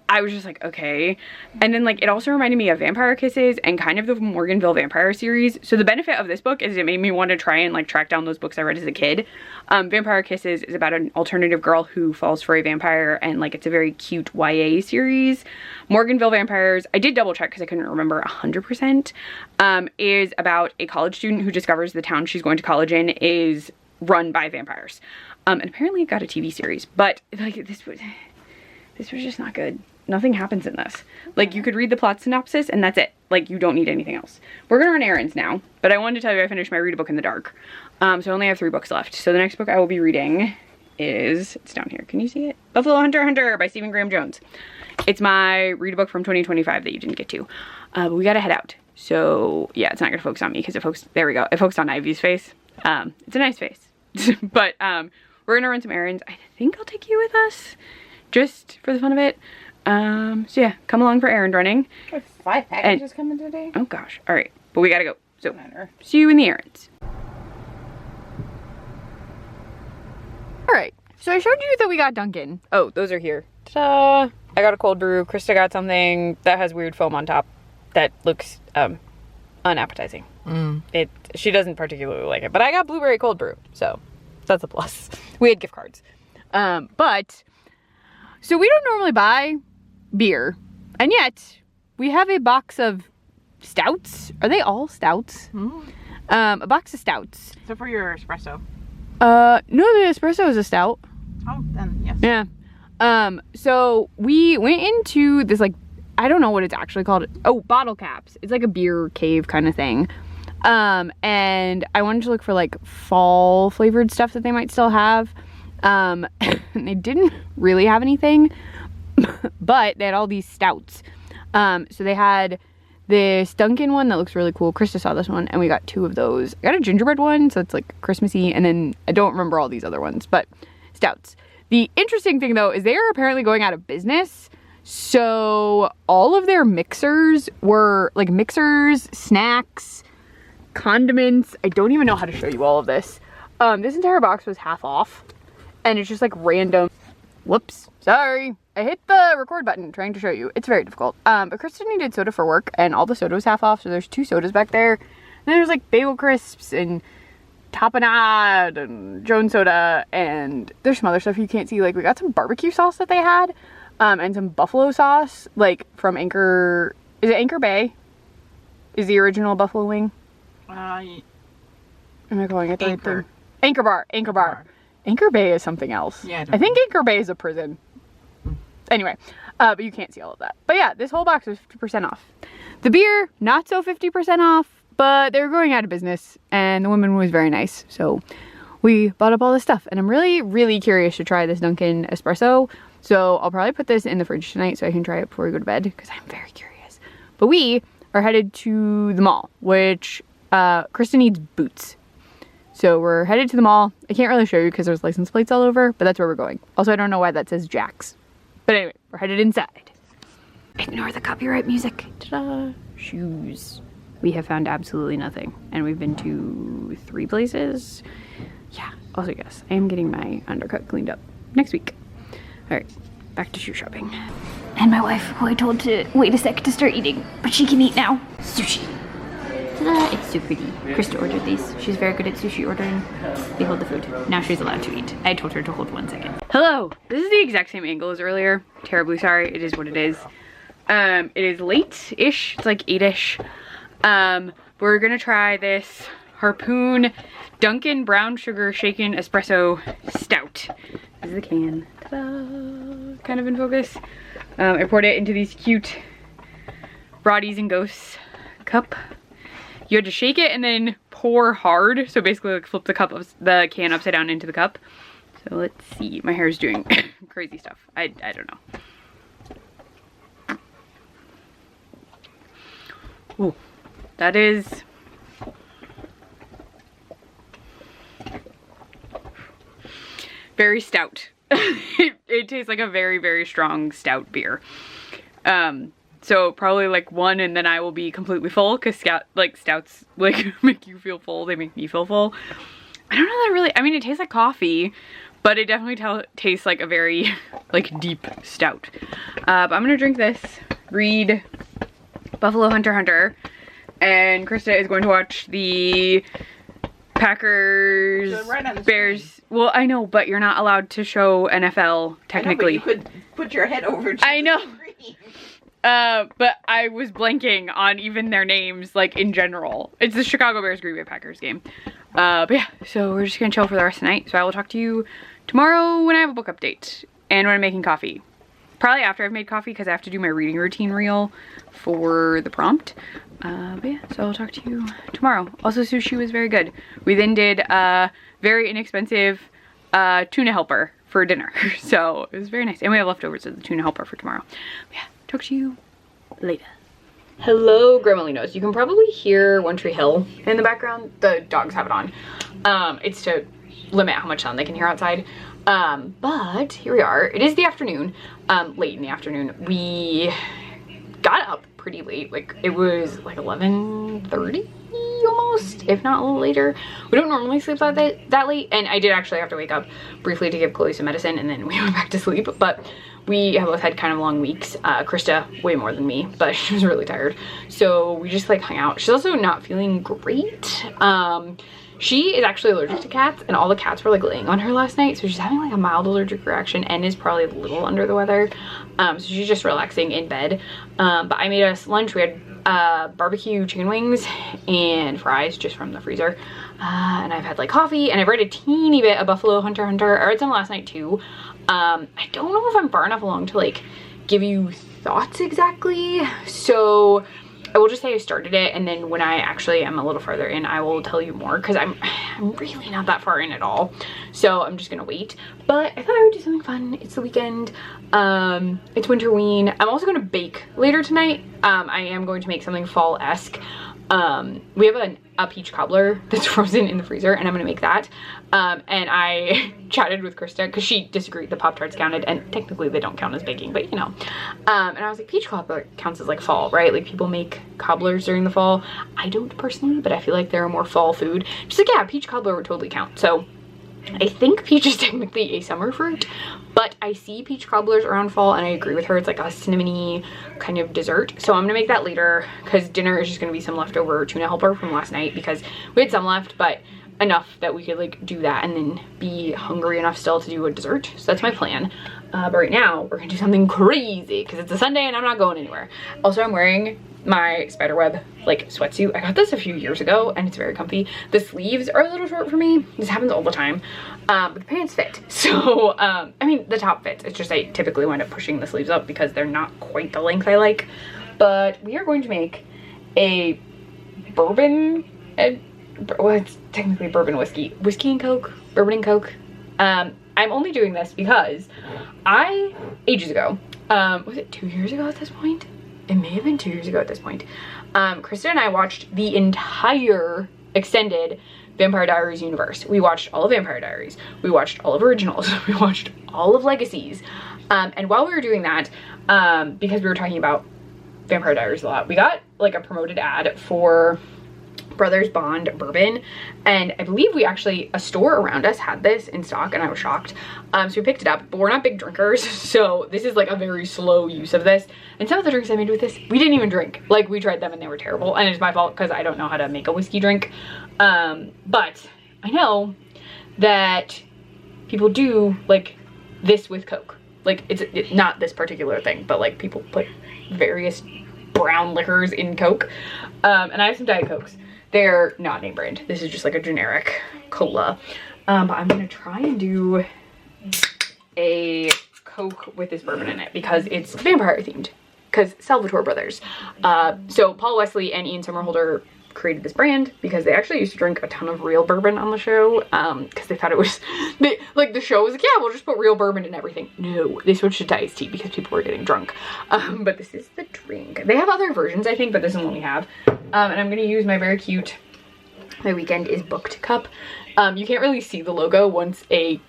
I was just like, okay. And then like, it also reminded me of Vampire Kisses and kind of the Morganville Vampire series. So the benefit of this book is it made me want to try and like track down those books I read as a kid. Vampire Kisses is about an alternative girl who falls for a vampire, and like, it's a very cute YA series. Morganville Vampires, I did double check because I couldn't remember 100%, is about a college student who discovers the town she's going to college in is run by vampires. And apparently it got a TV series, but like, this was just not good. Nothing happens in this. Like, you could read the plot synopsis and that's it. Like, you don't need anything else. We're gonna run errands now, but I wanted to tell you I finished my read a book in the dark. So I only have 3 books left. So the next book I will be reading is, it's down here, can you see it? Buffalo Hunter Hunter by Stephen Graham Jones. It's my read a book from 2025 that you didn't get to. But we gotta head out. So yeah, it's not gonna focus on me because it focused, there we go. It focused on Ivy's face. It's a nice face. But we're gonna run some errands. I think I'll take you with us, just for the fun of it. So yeah, come along for errand running. 5 packages coming today? Oh gosh, all right, but we gotta go. So see you in the errands. All right, so I showed you that we got Dunkin'. Oh, those are here. Ta-da! I got a cold brew. Krista got something that has weird foam on top that looks unappetizing. She doesn't particularly like it, but I got blueberry cold brew, so that's a plus. We had gift cards. But so we don't normally buy beer, and yet we have a box of stouts. Are they all stouts? A box of stouts. So for your espresso. No, the espresso is a stout. Oh, then yes. Yeah. So we went into this like I don't know what it's actually called. Oh, bottle caps. It's like a beer cave kind of thing. And I wanted to look for like fall flavored stuff that they might still have. And they didn't really have anything, but they had all these stouts. So they had this Dunkin' one that looks really cool. Krista saw this one and we got 2 of those. I got a gingerbread one, so it's like Christmassy, and then I don't remember all these other ones, but stouts. The interesting thing though is they are apparently going out of business. So all of their mixers were like mixers, snacks, condiments. I don't even know how to show you all of this. This entire box was half off, and it's just like random. Whoops, sorry. I hit the record button trying to show you. It's very difficult. But Kristen needed soda for work, and all the soda was half off, so there's 2 sodas back there. And then there's like bagel crisps and tapenade and Jones soda, and there's some other stuff you can't see. Like we got some barbecue sauce that they had, and some buffalo sauce, like from Anchor. Is it Anchor Bay? Is the original buffalo wing? Am I calling it the right thing? Anchor Bar. Anchor Bar. Anchor Bay is something else. Yeah, I think Anchor Bay is a prison. Anyway, but you can't see all of that. But yeah, this whole box was 50% off. The beer, not so 50% off, but they were going out of business, and the woman was very nice. So we bought up all this stuff, and I'm really, really curious to try this Dunkin' espresso. So I'll probably put this in the fridge tonight so I can try it before we go to bed, because I'm very curious. But we are headed to the mall, which Kristen needs boots. So we're headed to the mall. I can't really show you because there's license plates all over, but that's where we're going. Also, I don't know why that says Jack's. But anyway, we're headed inside. Ignore the copyright music. Ta-da! Shoes. We have found absolutely nothing. And we've been to 3 places. Yeah, also yes, I am getting my undercut cleaned up next week. All right, back to shoe shopping. And my wife, who I told to wait a sec to start eating, but she can eat now. Sushi. Ta-da! It's so pretty. Krista ordered these. She's very good at sushi ordering. They hold the food. Now she's allowed to eat. I told her to hold 1 second. Hello! This is the exact same angle as earlier. Terribly sorry. It is what it is. It is late-ish. It's like 8-ish. We're gonna try this Harpoon Dunkin' Brown Sugar Shaken Espresso Stout. This is the can. Ta-da! Kind of in focus. I poured it into these cute Roddies and Ghosts cup. You had to shake it and then pour hard. So basically like flip the can upside down into the cup. So let's see. My hair is doing crazy stuff. I don't know. Ooh, that is very stout. It tastes like a very, very strong stout beer. So probably like 1 and then I will be completely full, because stouts like make you feel full. They make me feel full. I don't know that really, I mean, it tastes like coffee, but it definitely tastes like a very like deep stout. But I'm gonna drink this, read Buffalo Hunter Hunter, and Krista is going to watch the Packers, Bears. Screen. Well, I know, but you're not allowed to show NFL technically. I know, but you could put your head over to I know. The screen. But I was blanking on even their names, like in general. It's the Chicago Bears Green Bay Packers game. But yeah, so we're just gonna chill for the rest of the night. So I will talk to you tomorrow when I have a book update and when I'm making coffee. Probably after I've made coffee, because I have to do my reading routine reel for the prompt. But yeah, so I'll talk to you tomorrow. Also, sushi was very good. We then did a very inexpensive tuna helper for dinner. So it was very nice. And we have leftovers of the tuna helper for tomorrow. But yeah, talk to you later. Hello, Gremolinos. You can probably hear One Tree Hill in the background. The dogs have it on. It's to limit how much sound they can hear outside. But here we are. It is the afternoon, late in the afternoon. We got up pretty late. Like it was like 11:30 almost, if not a little later. We don't normally sleep that late, and I did actually have to wake up briefly to give Chloe some medicine, and then we went back to sleep. But we have both had kind of long weeks. Krista way more than me, but she was really tired, so we just like hung out. She's also not feeling great. She is actually allergic to cats, and all the cats were like laying on her last night, so she's having like a mild allergic reaction and is probably a little under the weather. So she's just relaxing in bed. But I made us lunch. We had barbecue chicken wings and fries just from the freezer. And I've had like coffee, and I've read a teeny bit of Buffalo Hunter Hunter. I read some last night too. I don't know if I'm far enough along to like give you thoughts exactly. So I will just say I started it, and then when I actually am a little farther in, I will tell you more, because I'm really not that far in at all. So I'm just gonna wait. But I thought I would do something fun. It's the weekend. It's Winterween. I'm also gonna bake later tonight. I am going to make something fall-esque. We have a peach cobbler that's frozen in the freezer, and I'm gonna make that. And I chatted with Krista because she disagreed the Pop-Tarts counted, and technically they don't count as baking, but you know. And I was like, peach cobbler counts as like fall, right? Like people make cobblers during the fall. I don't personally, but I feel like they're a more fall food. She's like, yeah, peach cobbler would totally count. So I think peach is technically a summer fruit, but I see peach cobblers around fall, and I agree with her. It's like a cinnamony kind of dessert. So I'm gonna make that later, because dinner is just gonna be some leftover tuna helper from last night, because we had some left, but enough that we could like do that and then be hungry enough still to do a dessert. So that's my plan. But right now we're gonna do something crazy because it's a Sunday and I'm not going anywhere. Also, I'm wearing my spiderweb like sweatsuit. I got this a few years ago and it's very comfy. The sleeves are a little short for me. This happens all the time. But the pants fit. So, I mean, the top fits. It's just I typically wind up pushing the sleeves up because they're not quite the length I like. But we are going to make a bourbon, well, it's technically bourbon whiskey and Coke, bourbon and Coke. I'm only doing this because ages ago, was it 2 years ago at this point? It may have been 2 years ago at this point. Krista and I watched the entire extended Vampire Diaries universe. We watched all of Vampire Diaries. We watched all of Originals. We watched all of Legacies. And while we were doing that, because we were talking about Vampire Diaries a lot, we got like a promoted ad for Brothers Bond bourbon, and I believe a store around us had this in stock, and I was shocked. So we picked it up, but we're not big drinkers, so this is like a very slow use of this. And some of the drinks I made with this, we didn't even drink. Like, we tried them and they were terrible, and it's my fault because I don't know how to make a whiskey drink. But I know that people do like this with Coke. Like, it's not this particular thing, but like people put various brown liquors in Coke. And I have some Diet Cokes. They're not name brand. This is just like a generic cola. But I'm gonna try and do a Coke with this bourbon in it because it's vampire themed. Because Salvatore Brothers. So Paul Wesley and Ian Somerhalder created this brand because they actually used to drink a ton of real bourbon on the show, because they thought it was, like the show was like, yeah, we'll just put real bourbon in everything. No, they switched it to iced tea because people were getting drunk. But this is the drink. They have other versions, I think, but this is one we have. And I'm gonna use my very cute, my weekend is booked cup. You can't really see the logo once a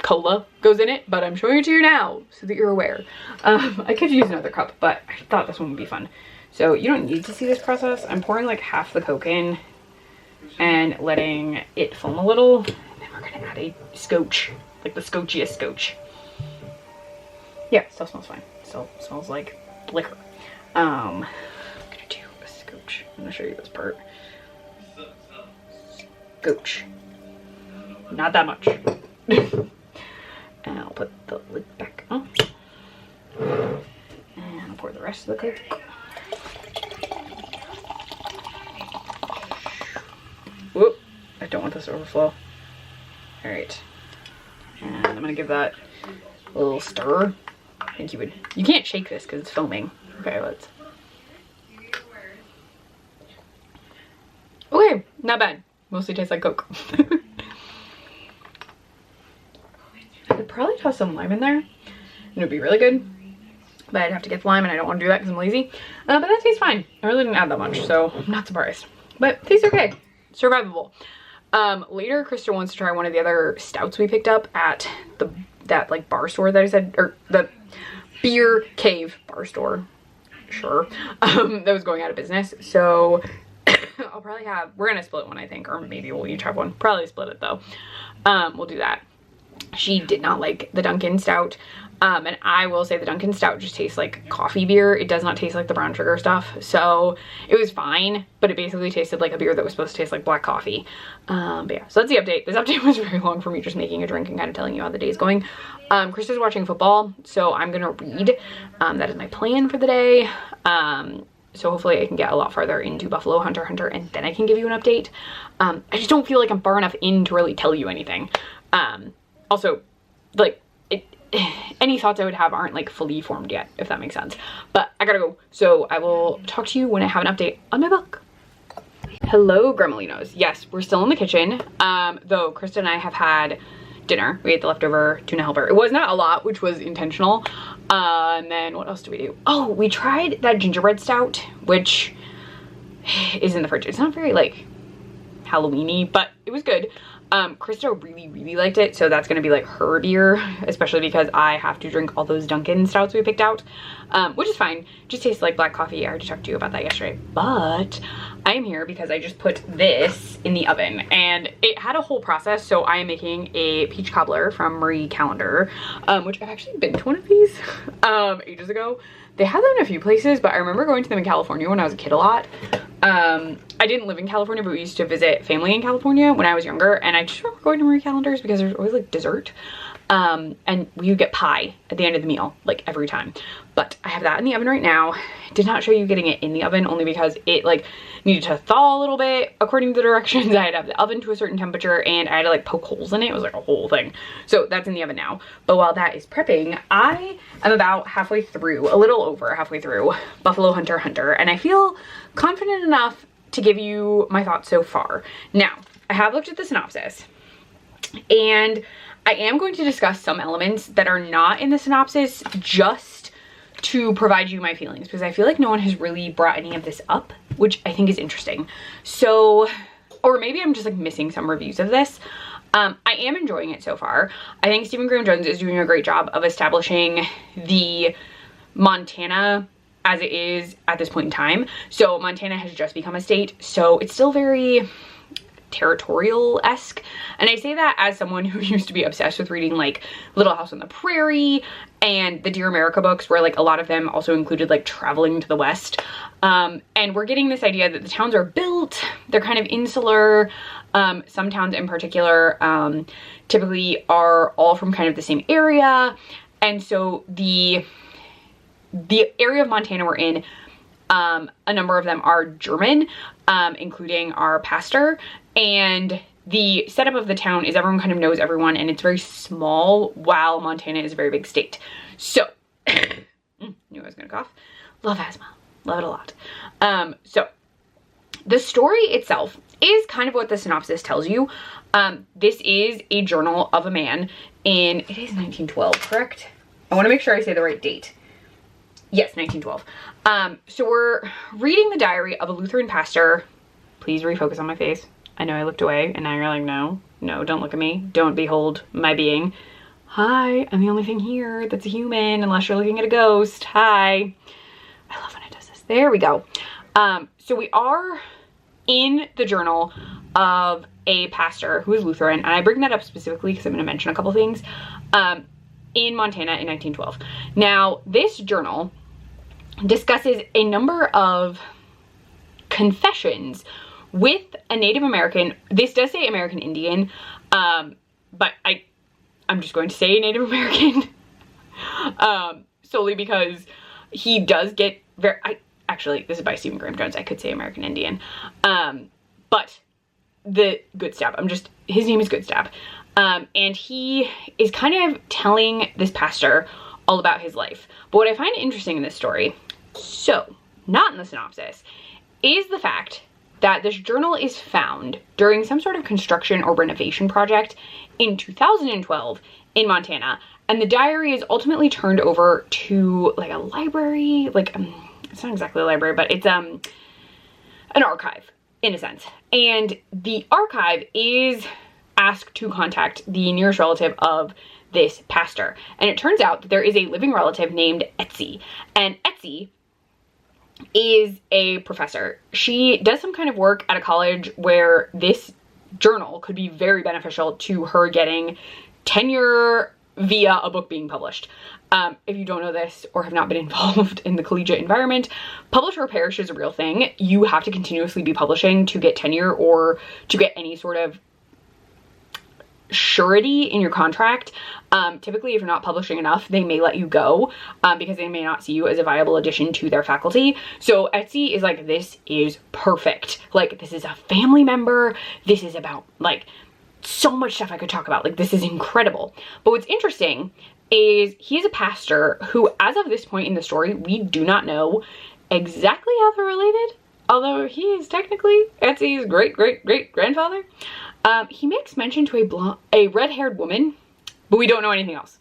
cola goes in it, but I'm showing it to you now so that you're aware. I could use another cup, but I thought this one would be fun. So you don't need to see this process. I'm pouring like half the Coke in and letting it foam a little. And then we're gonna add a scotch, like the scotchiest scotch. Yeah, it still smells fine. Still smells like liquor. I'm gonna do a scotch. I'm gonna show you this part. Scotch. Not that much. And I'll put the lid back on. And I'll pour the rest of the Coke. Whoop, I don't want this to overflow. All right, and I'm gonna give that a little stir. I think you can't shake this because it's foaming. Okay, let's. Okay, not bad. Mostly tastes like Coke. I could probably toss some lime in there and it'd be really good. But I'd have to get the lime and I don't want to do that because I'm lazy. But that tastes fine. I really didn't add that much, so I'm not surprised. But it tastes okay. Survivable. Later, Krista wants to try one of the other stouts we picked up at that like bar store that I said, or the beer cave bar store. Sure. That was going out of business. So I'll probably we're gonna split one, I think, or maybe we'll each have one. Probably split it though. We'll do that. She did not like the Dunkin' Stout. And I will say the Dunkin' Stout just tastes like coffee beer. It does not taste like the brown sugar stuff. So it was fine, but it basically tasted like a beer that was supposed to taste like black coffee. But yeah, so that's the update. This update was very long for me just making a drink and kind of telling you how the day's going. Krista's watching football, so I'm gonna read. That is my plan for the day. So hopefully I can get a lot farther into Buffalo Hunter and then I can give you an update. I just don't feel like I'm far enough in to really tell you anything. Also, like, any thoughts I would have aren't like fully formed yet, if that makes sense. But I gotta go. So I will talk to you when I have an update on my book. Hello, Gremolinos. Yes, we're still in the kitchen. Though Krista and I have had dinner. We ate the leftover tuna helper. It was not a lot, which was intentional. And then what else do we do? Oh, we tried that gingerbread stout, which is in the fridge. It's not very like Halloween-y, but it was good. Krista really liked it, so that's gonna be like her beer, especially because I have to drink all those Dunkin' stouts we picked out, which is fine. Just tastes like black coffee. I already talked to you about that yesterday. But I am here because I just put this in the oven, and it had a whole process. So I am making a peach cobbler from Marie Callender, which I've actually been to one of these ages ago. They have them in a few places, but I remember going to them in California when I was a kid a lot. I didn't live in California, but we used to visit family in California when I was younger, and I just remember going to Marie Callender's because there's always like dessert. And we would get pie at the end of the meal, like every time. But I have that in the oven right now. Did not show you getting it in the oven only because it like needed to thaw a little bit according to the directions. I had to have the oven to a certain temperature, and I had to like poke holes in it. It was like a whole thing. So that's in the oven now. But while that is prepping, I am about halfway through, a little over halfway through Buffalo Hunter, and I feel confident enough to give you my thoughts so far. Now, I have looked at the synopsis, and I am going to discuss some elements that are not in the synopsis just to provide you my feelings, because I feel like no one has really brought any of this up, which I think is interesting. So, or maybe I'm just like missing some reviews of this. I am enjoying it so far. I think Stephen Graham Jones is doing a great job of establishing the Montana as it is at this point in time. So Montana has just become a state, so it's still very territorial-esque. And I say that as someone who used to be obsessed with reading like Little House on the Prairie and the Dear America books, where like a lot of them also included like traveling to the West. And we're getting this idea that the towns are built, they're kind of insular. Some towns in particular typically are all from kind of the same area. And so the area of Montana we're in, a number of them are German, including our pastor. And the setup of the town is everyone kind of knows everyone, and it's very small, while Montana is a very big state. So, knew I was gonna cough. Love asthma, love it a lot. So, the story itself is kind of what the synopsis tells you. This is a journal of a man in, it is 1912, correct? I wanna make sure I say the right date. Yes, 1912. So we're reading the diary of a Lutheran pastor. Please refocus on my face. I know I looked away, and now you're like, no, don't look at me. Don't behold my being. Hi, I'm the only thing here that's a human, unless you're looking at a ghost. Hi. I love when it does this. There we go. So we are in the journal of a pastor who is Lutheran, and I bring that up specifically because I'm going to mention a couple things, in Montana in 1912. Now, this journal discusses a number of confessions with a Native American. This does say American Indian, but I'm just going to say Native American, solely because he does get very, actually, this is by Stephen Graham Jones. I could say American Indian, but the Good Stab, his name is Good Stab. And he is kind of telling this pastor all about his life. But what I find interesting in this story, so not in the synopsis, is the fact that this journal is found during some sort of construction or renovation project in 2012 in Montana. And the diary is ultimately turned over to like a library, like, it's not exactly a library, but it's an archive in a sense. And the archive is asked to contact the nearest relative of this pastor. And it turns out that there is a living relative named Etsy. And Etsy is a professor. She does some kind of work at a college where this journal could be very beneficial to her getting tenure via a book being published. If you don't know this or have not been involved in the collegiate environment, publish or perish is a real thing. You have to continuously be publishing to get tenure or to get any sort of surety in your contract. Typically, if you're not publishing enough, they may let you go because they may not see you as a viable addition to their faculty. So Etsy is like, this is perfect. Like, this is a family member. This is about like so much stuff I could talk about. Like, this is incredible. But what's interesting is he is a pastor who, as of this point in the story, we do not know exactly how they're related, although he is technically Etsy's great-great-great-grandfather. He makes mention to a red-haired woman, but we don't know anything else.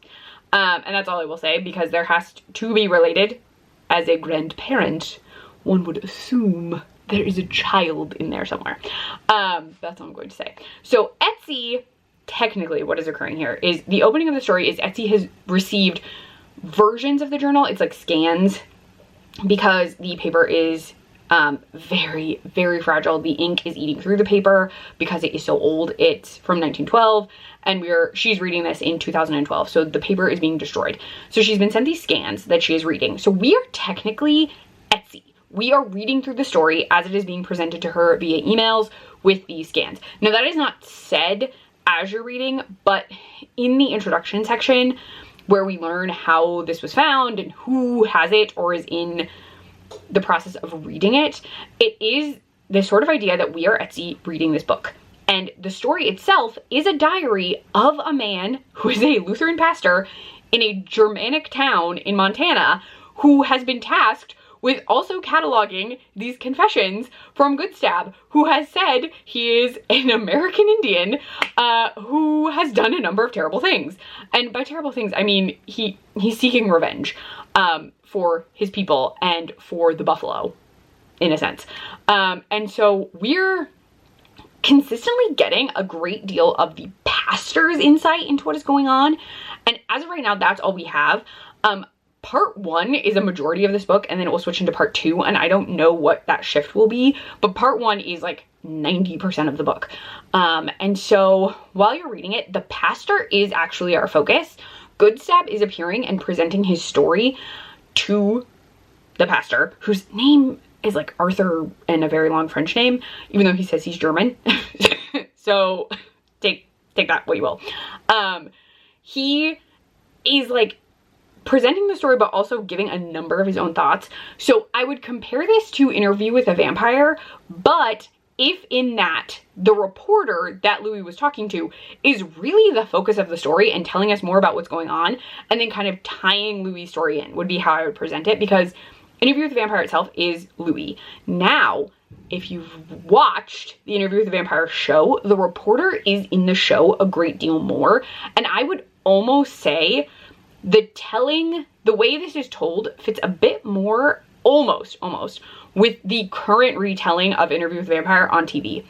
And that's all I will say, because there has to be related. As a grandparent, one would assume there is a child in there somewhere. That's all I'm going to say. So Etsy, technically what is occurring here is the opening of the story is Etsy has received versions of the journal. It's like scans, because the paper is very, very fragile. The ink is eating through the paper because it is so old. It's from 1912, and she's reading this in 2012, so the paper is being destroyed. So she's been sent these scans that she is reading. So we are technically Etsy. We are reading through the story as it is being presented to her via emails with these scans. Now, that is not said as you're reading, but in the introduction section where we learn how this was found and who has it or is in the process of reading it, it is this sort of idea that we are Etsy reading this book. And the story itself is a diary of a man who is a Lutheran pastor in a Germanic town in Montana who has been tasked with also cataloging these confessions from Goodstab, who has said he is an American Indian who has done a number of terrible things. And by terrible things, I mean he's seeking revenge for his people and for the buffalo, in a sense. And so we're consistently getting a great deal of the pastor's insight into what is going on. And as of right now, that's all we have. Part 1 is a majority of this book, and then it will switch into part 2, and I don't know what that shift will be, but part 1 is like 90% of the book. And so while you're reading it, the pastor is actually our focus. Goodstab is appearing and presenting his story to the pastor, whose name is like Arthur and a very long French name, even though he says he's German. So take that what you will. He is like presenting the story, but also giving a number of his own thoughts. So I would compare this to Interview with a Vampire, but if in that the reporter that Louis was talking to is really the focus of the story and telling us more about what's going on, and then kind of tying Louis' story in would be how I would present it, because Interview with the Vampire itself is Louis. Now, if you've watched the Interview with the Vampire show, the reporter is in the show a great deal more, and I would almost say the way this is told fits a bit more, almost, with the current retelling of Interview with the Vampire on TV.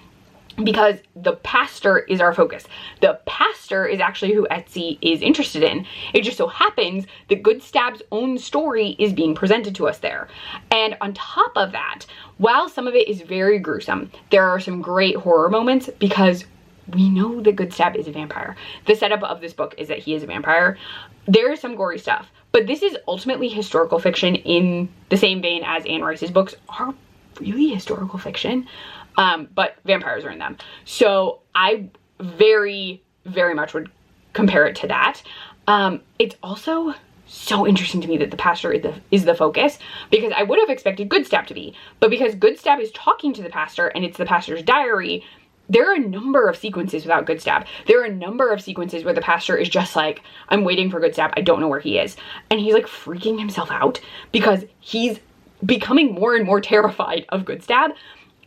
Because the pastor is our focus. The pastor is actually who Etsy is interested in. It just so happens that Goodstab's own story is being presented to us there. And on top of that, while some of it is very gruesome, there are some great horror moments because we know that Goodstab is a vampire. The setup of this book is that he is a vampire. There is some gory stuff, but this is ultimately historical fiction in the same vein as Anne Rice's books are really historical fiction, but vampires are in them. So I very, very much would compare it to that. It's also so interesting to me that the pastor is the focus, because I would have expected Goodstab to be, but because Goodstab is talking to the pastor and it's the pastor's diary, there are a number of sequences without Goodstab. There are a number of sequences where the pastor is just like, I'm waiting for Goodstab, I don't know where he is. And he's like freaking himself out because he's becoming more and more terrified of Goodstab.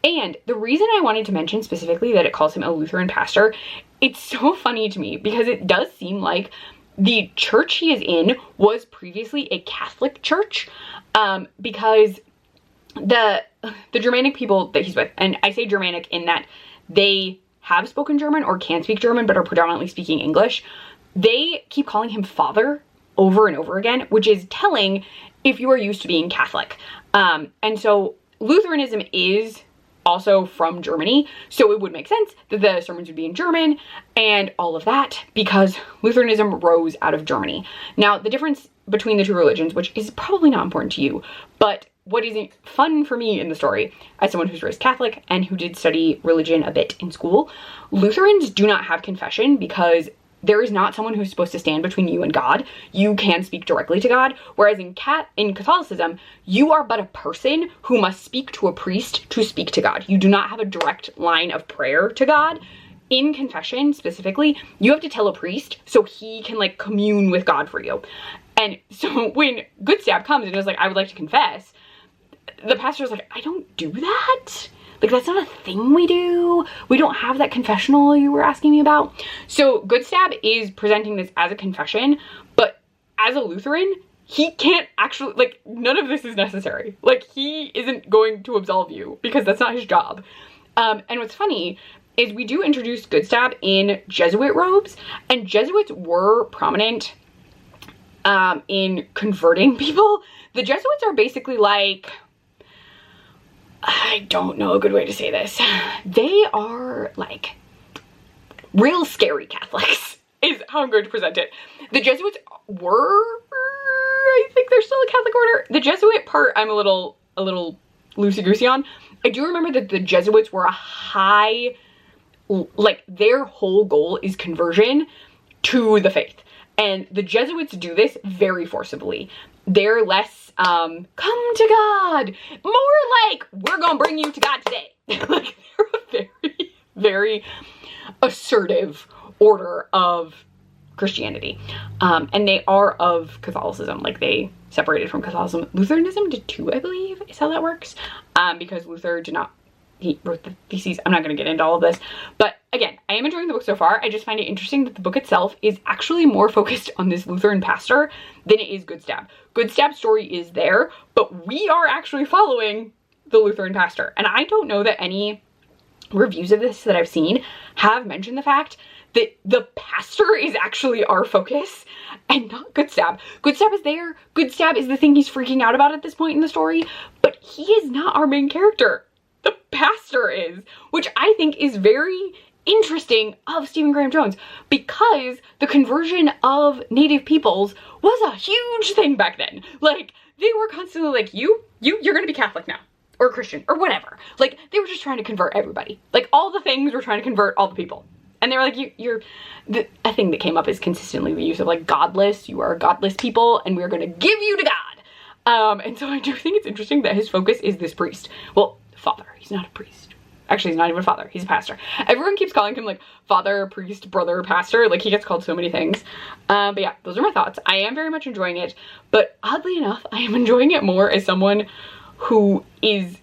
And the reason I wanted to mention specifically that it calls him a Lutheran pastor, it's so funny to me because it does seem like the church he is in was previously a Catholic church, because the Germanic people that he's with, and I say Germanic in that they have spoken German or can speak German but are predominantly speaking English, they keep calling him father over and over again, which is telling if you are used to being Catholic. And so Lutheranism is also from Germany, so it would make sense that the sermons would be in German and all of that, because Lutheranism rose out of Germany. Now, the difference between the two religions, which is probably not important to you, but what isn't fun for me in the story, as someone who's raised Catholic and who did study religion a bit in school, Lutherans do not have confession because there is not someone who's supposed to stand between you and God. You can speak directly to God, whereas in Catholicism, you are but a person who must speak to a priest to speak to God. You do not have a direct line of prayer to God. in confession specifically, you have to tell a priest so he can like commune with God for you. And so when Good Stab comes and is like, I would like to confess, the pastor's like, I don't do that. Like, that's not a thing we do. We don't have that confessional you were asking me about. So Good Stab is presenting this as a confession, but as a Lutheran, he can't actually, like, none of this is necessary. Like, he isn't going to absolve you because that's not his job. And what's funny is we do introduce Good Stab in Jesuit robes, and Jesuits were prominent in converting people. The Jesuits are basically like, I don't know a good way to say this. They are like real scary Catholics is how I'm going to present it. The Jesuits were, I think they're still a Catholic order. The Jesuit part I'm a little loosey-goosey on. I do remember that the Jesuits were a high, like their whole goal is conversion to the faith. And the Jesuits do this very forcibly. They're less, come to God, more like, we're gonna bring you to God today. Like, they're a very, very assertive order of Christianity. And they are of Catholicism. Like, they separated from Catholicism. Lutheranism did too, I believe, is how that works. Because Luther did not, he wrote the theses. I'm not going to get into all of this, but again, I am enjoying the book so far. I just find it interesting that the book itself is actually more focused on this Lutheran pastor than it is Good Stab. Good Stab's story is there, but we are actually following the Lutheran pastor. And I don't know that any reviews of this that I've seen have mentioned the fact that the pastor is actually our focus and not Good Stab. Good Stab is there. Good Stab is the thing he's freaking out about at this point in the story, but he is not our main character. The pastor is, which I think is very interesting of Stephen Graham Jones, because the conversion of native peoples was a huge thing back then. Like, they were constantly like, you're gonna be Catholic now, or Christian, or whatever. Like, they were just trying to convert everybody. Like, all the things were trying to convert all the people. And they were like, a thing that came up is consistently the use of like godless, you are a godless people, and we're gonna give you to God. And so I do think it's interesting that his focus is this priest. Well, father, he's not a priest. Actually, he's not even a father, he's a pastor. Everyone keeps calling him like father, priest, brother, pastor. Like, he gets called so many things. But yeah, those are my thoughts. I am very much enjoying it, but oddly enough, I am enjoying it more as someone who is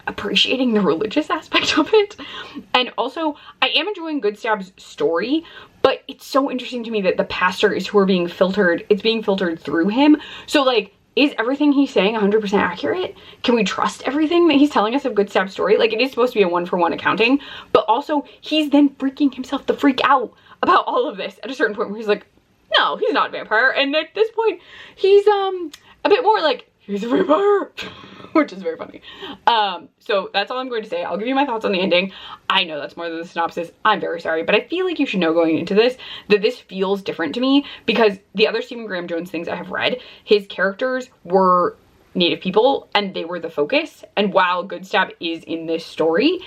appreciating the religious aspect of it. And also, I am enjoying Good Stab's story, but it's so interesting to me that the pastor is who are being filtered. It's being filtered through him. So like, is everything he's saying 100% accurate? Can we trust everything that he's telling us of Good Stab's story? Like, it is supposed to be a one-for-one accounting, but also he's then freaking himself the freak out about all of this at a certain point where he's like, no, he's not a vampire. And at this point, he's a bit more like, he's a vampire, which is very funny. So that's all I'm going to say. I'll give you my thoughts on the ending. I know that's more than the synopsis. I'm very sorry, but I feel like you should know going into this that this feels different to me, because the other Stephen Graham Jones things I have read, his characters were native people and they were the focus. And while Good Stab is in this story,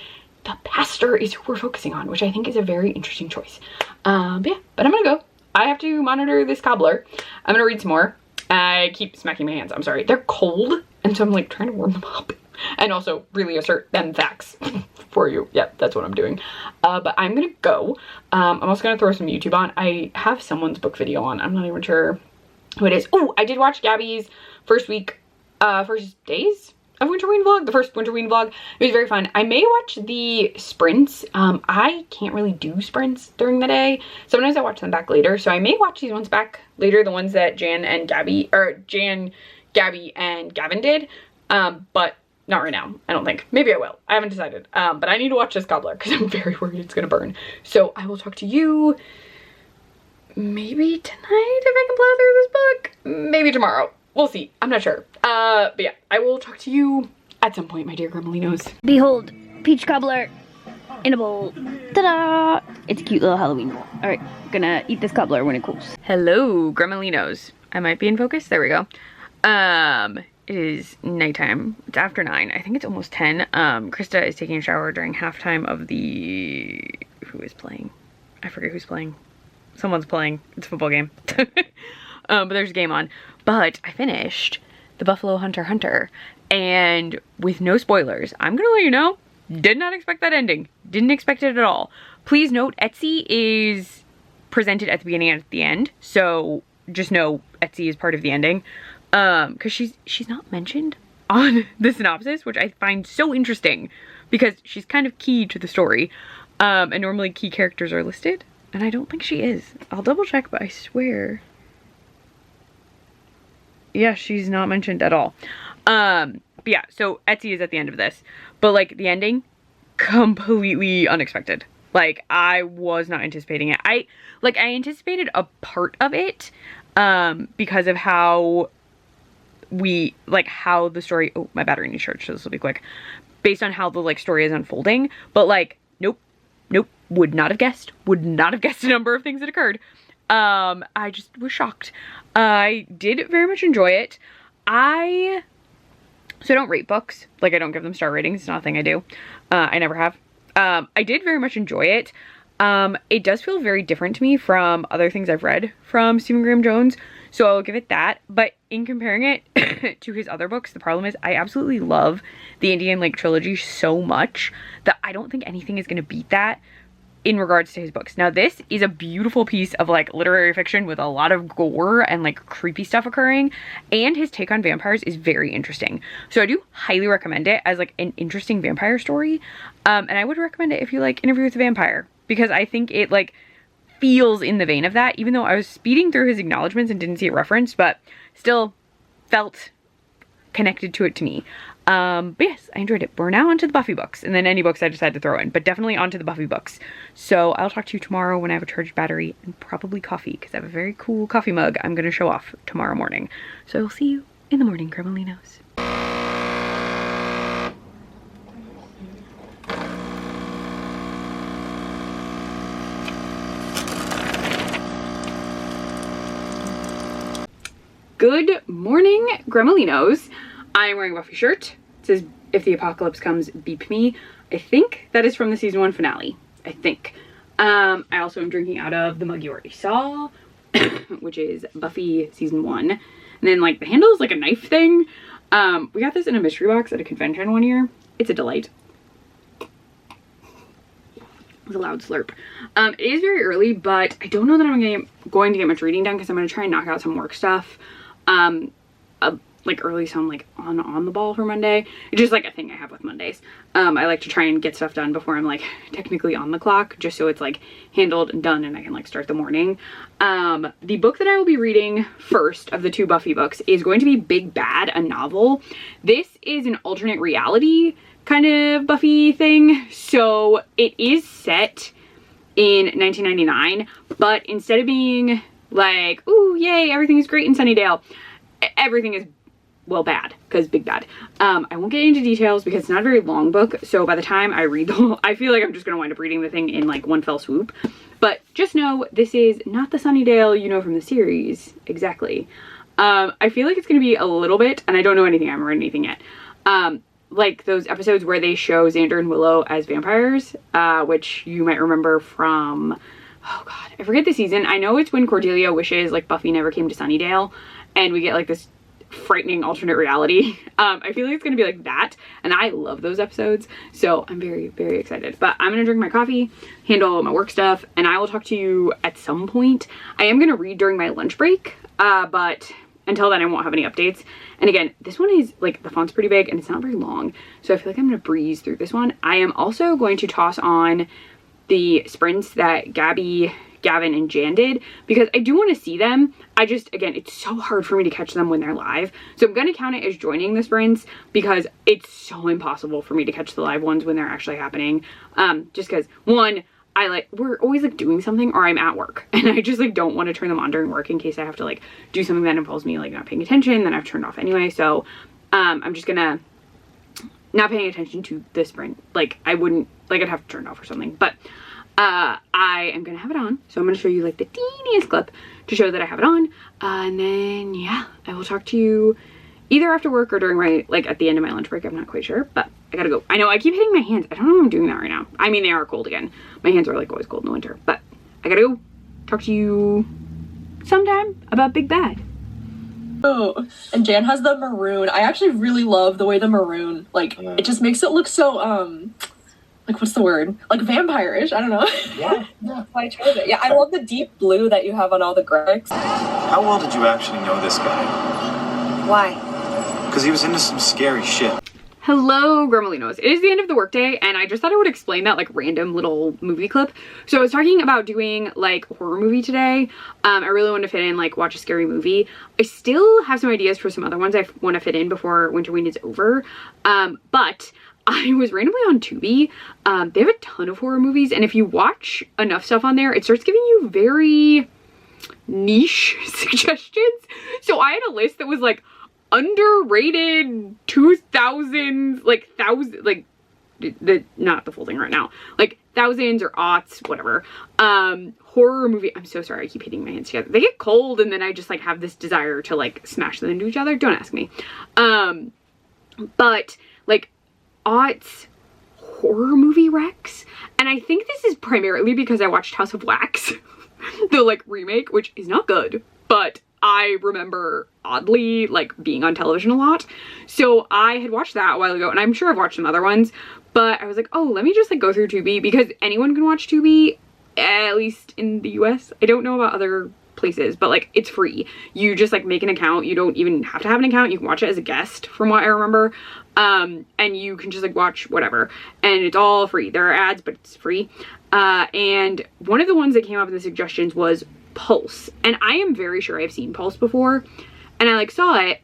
the pastor is who we're focusing on, which I think is a very interesting choice. But yeah, but I'm gonna go. I have to monitor this cobbler. I'm gonna read some more. I keep smacking my hands, I'm sorry. They're cold, and so I'm like trying to warm them up. And also really assert them facts for you. Yep, that's what I'm doing. But I'm gonna go. I'm also gonna throw some YouTube on. I have someone's book video on. I'm not even sure who it is. Oh, I did watch Gabby's first days of Winterween vlog, the first Winterween vlog. It was very fun. I may watch the sprints. I can't really do sprints during the day. Sometimes I watch them back later. So I may watch these ones back later, the ones that Jan, Gabby, and Gavin did. But not right now, I don't think. Maybe I will. I haven't decided. But I need to watch this cobbler because I'm very worried it's gonna burn. So I will talk to you maybe tonight if I can plow through this book. Maybe tomorrow. We'll see. I'm not sure. But yeah, I will talk to you at some point, my dear Gremolinos. Behold, peach cobbler in a bowl. Ta-da! It's a cute little Halloween bowl. All right, gonna eat this cobbler when it cools. Hello, Gremolinos. I might be in focus. There we go. It is nighttime. It's after 9. I think it's almost 10. Krista is taking a shower during halftime of the... Who is playing? I forget who's playing. Someone's playing. It's a football game. But there's a game on. But I finished the Buffalo Hunter, and with no spoilers, I'm gonna let you know, Did not expect that ending. Didn't expect it at all. Please note, Etsy is presented at the beginning and at the end. So just know Etsy is part of the ending. Because she's not mentioned on the synopsis, which I find so interesting because she's kind of key to the story. And normally key characters are listed, and I don't think she is. I'll double check, but I swear. Yeah, she's not mentioned at all. But yeah, so Etsy is at the end of this. But like the ending, completely unexpected. Like I was not anticipating it. I anticipated a part of it because of how how the story, oh, my battery needs charge, so this will be quick. Based on how the like story is unfolding, but like nope, would not have guessed a number of things that occurred. I just was shocked. I did very much enjoy it. So I don't rate books. Like I don't give them star ratings. It's not a thing I do. I never have. I did very much enjoy it. It does feel very different to me from other things I've read from Stephen Graham Jones. So I'll give it that. But in comparing it to his other books, the problem is I absolutely love the Indian Lake trilogy so much that I don't think anything is going to beat that in regards to his books. Now this is a beautiful piece of like literary fiction with a lot of gore and like creepy stuff occurring, and his take on vampires is very interesting. So I do highly recommend it as like an interesting vampire story. And I would recommend it if you like Interview with a Vampire, because I think it like feels in the vein of that, even though I was speeding through his acknowledgements and didn't see it referenced, but still felt connected to it to me. But yes, I enjoyed it. We're now onto the Buffy books, and then any books I decide to throw in, but definitely onto the Buffy books. So I'll talk to you tomorrow when I have a charged battery and probably coffee, because I have a very cool coffee mug I'm going to show off tomorrow morning. So I'll see you in the morning, Gremolinos. Good morning, Gremolinos. I'm wearing a Buffy shirt. It says, "If the apocalypse comes, beep me." I think that is from the season 1 finale. I think. I also am drinking out of the mug you already saw, which is Buffy season 1. And then like the handle is like a knife thing. We got this in a mystery box at a convention one year. It's a delight. With a loud slurp. It is very early, but I don't know that I'm going to get much reading done because I'm going to try and knock out some work stuff. Like early, so I'm like on the ball for Monday. It's just like a thing I have with Mondays. I like to try and get stuff done before I'm like technically on the clock, just so it's like handled and done and I can like start the morning. The book that I will be reading first of the 2 Buffy books is going to be Big Bad, a novel. This is an alternate reality kind of Buffy thing. So it is set in 1999, but instead of being like, ooh, yay, everything is great in Sunnydale, everything is, well, bad, because Big Bad. I won't get into details because it's not a very long book, so by the time I read the whole, I feel like I'm just going to wind up reading the thing in like one fell swoop. But just know this is not the Sunnydale you know from the series, exactly. I feel like it's going to be a little bit, and I don't know anything, I haven't read anything yet, like those episodes where they show Xander and Willow as vampires, which you might remember from, oh god, I forget the season. I know it's when Cordelia wishes like Buffy never came to Sunnydale, and we get like this frightening alternate reality. I feel like it's gonna be like that, and I love those episodes, so I'm very, very excited. But I'm gonna drink my coffee, handle my work stuff, and I will talk to you at some point. I am gonna read during my lunch break, but until then I won't have any updates. And again, this one is like, the font's pretty big and it's not very long, so I feel like I'm gonna breeze through this one. I am also going to toss on the sprints that Gabby, Gavin, and Jan did, because I do want to see them. I just, again, it's so hard for me to catch them when they're live, so I'm gonna count it as joining the sprints because it's so impossible for me to catch the live ones when they're actually happening. Just because, one, we're always like doing something, or I'm at work and I just like don't want to turn them on during work in case I have to like do something that involves me like not paying attention, then I've turned off anyway. So I'm just gonna not paying attention to the sprint. Like I wouldn't, like I'd have to turn it off or something, but I am gonna have it on, so I'm gonna show you like the teeniest clip to show that I have it on, and then yeah, I will talk to you either after work or during my, like at the end of my lunch break. I'm not quite sure, but I gotta go. I know I keep hitting my hands. I don't know why I'm doing that right now. I mean, they are cold again. My hands are like always cold in the winter, but I gotta go. Talk to you sometime about Big Bad. Oh, and Jan has the maroon. I actually really love the way the maroon, like, it just makes it look so, like, what's the word? Like vampire-ish, I don't know. Yeah. I chose it. Yeah, I love the deep blue that you have on all the graphics. How well did you actually know this guy? Why? Because he was into some scary shit. Hello, Gremolinos. It is the end of the workday, and I just thought I would explain that like random little movie clip. So I was talking about doing like horror movie today. I really want to fit in like watch a scary movie. I still have some ideas for some other ones I want to fit in before Winterween is over. But I was randomly on Tubi. They have a ton of horror movies, and if you watch enough stuff on there, it starts giving you very niche suggestions. So I had a list that was like underrated 2000s, like not the full thing right now, like thousands or aughts, whatever, horror movie. I'm so sorry, I keep hitting my hands together. They get cold and then I just like have this desire to like smash them into each other. Don't ask me. But like aughts horror movie recs, and I think this is primarily because I watched House of Wax, the like remake, which is not good, but I remember oddly like being on television a lot. So I had watched that a while ago, and I'm sure I've watched some other ones, but I was like, oh, let me just like go through Tubi, because anyone can watch Tubi, at least in the US. I don't know about other places, but like it's free. You just like make an account. You don't even have to have an account. You can watch it as a guest from what I remember. And you can just like watch whatever, and it's all free. There are ads, but it's free. And one of the ones that came up in the suggestions was Pulse, and I am very sure I've seen Pulse before, and I like saw it,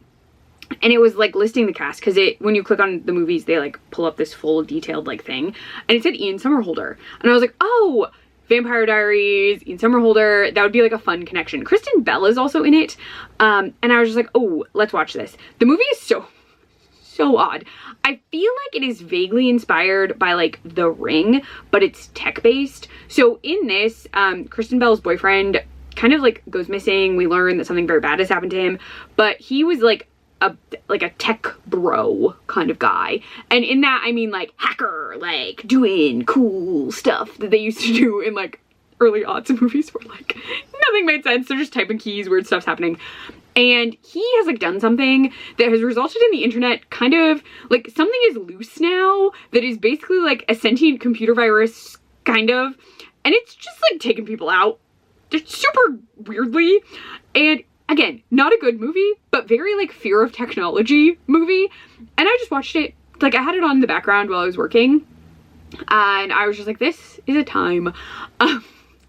and it was like listing the cast, because it, when you click on the movies, they like pull up this full detailed like thing, and it said Ian Somerhalder, and I was like, oh, Vampire Diaries, Ian Somerhalder, that would be like a fun connection. Kristen Bell is also in it, and I was just like, oh, let's watch this. The movie is so odd. I feel like it is vaguely inspired by like The Ring, but it's tech based. So in this, Kristen Bell's boyfriend kind of like goes missing. We learn that something very bad has happened to him, but he was like a tech bro kind of guy. And in that, I mean like hacker, like doing cool stuff that they used to do in like early aughts movies where like nothing made sense. They're just typing keys, weird stuff's happening. And he has like done something that has resulted in the internet kind of like something is loose now that is basically like a sentient computer virus kind of, and it's just like taking people out just super weirdly. And again, not a good movie, but very like fear of technology movie. And I just watched it, like I had it on in the background while I was working, and I was just like, this is a time.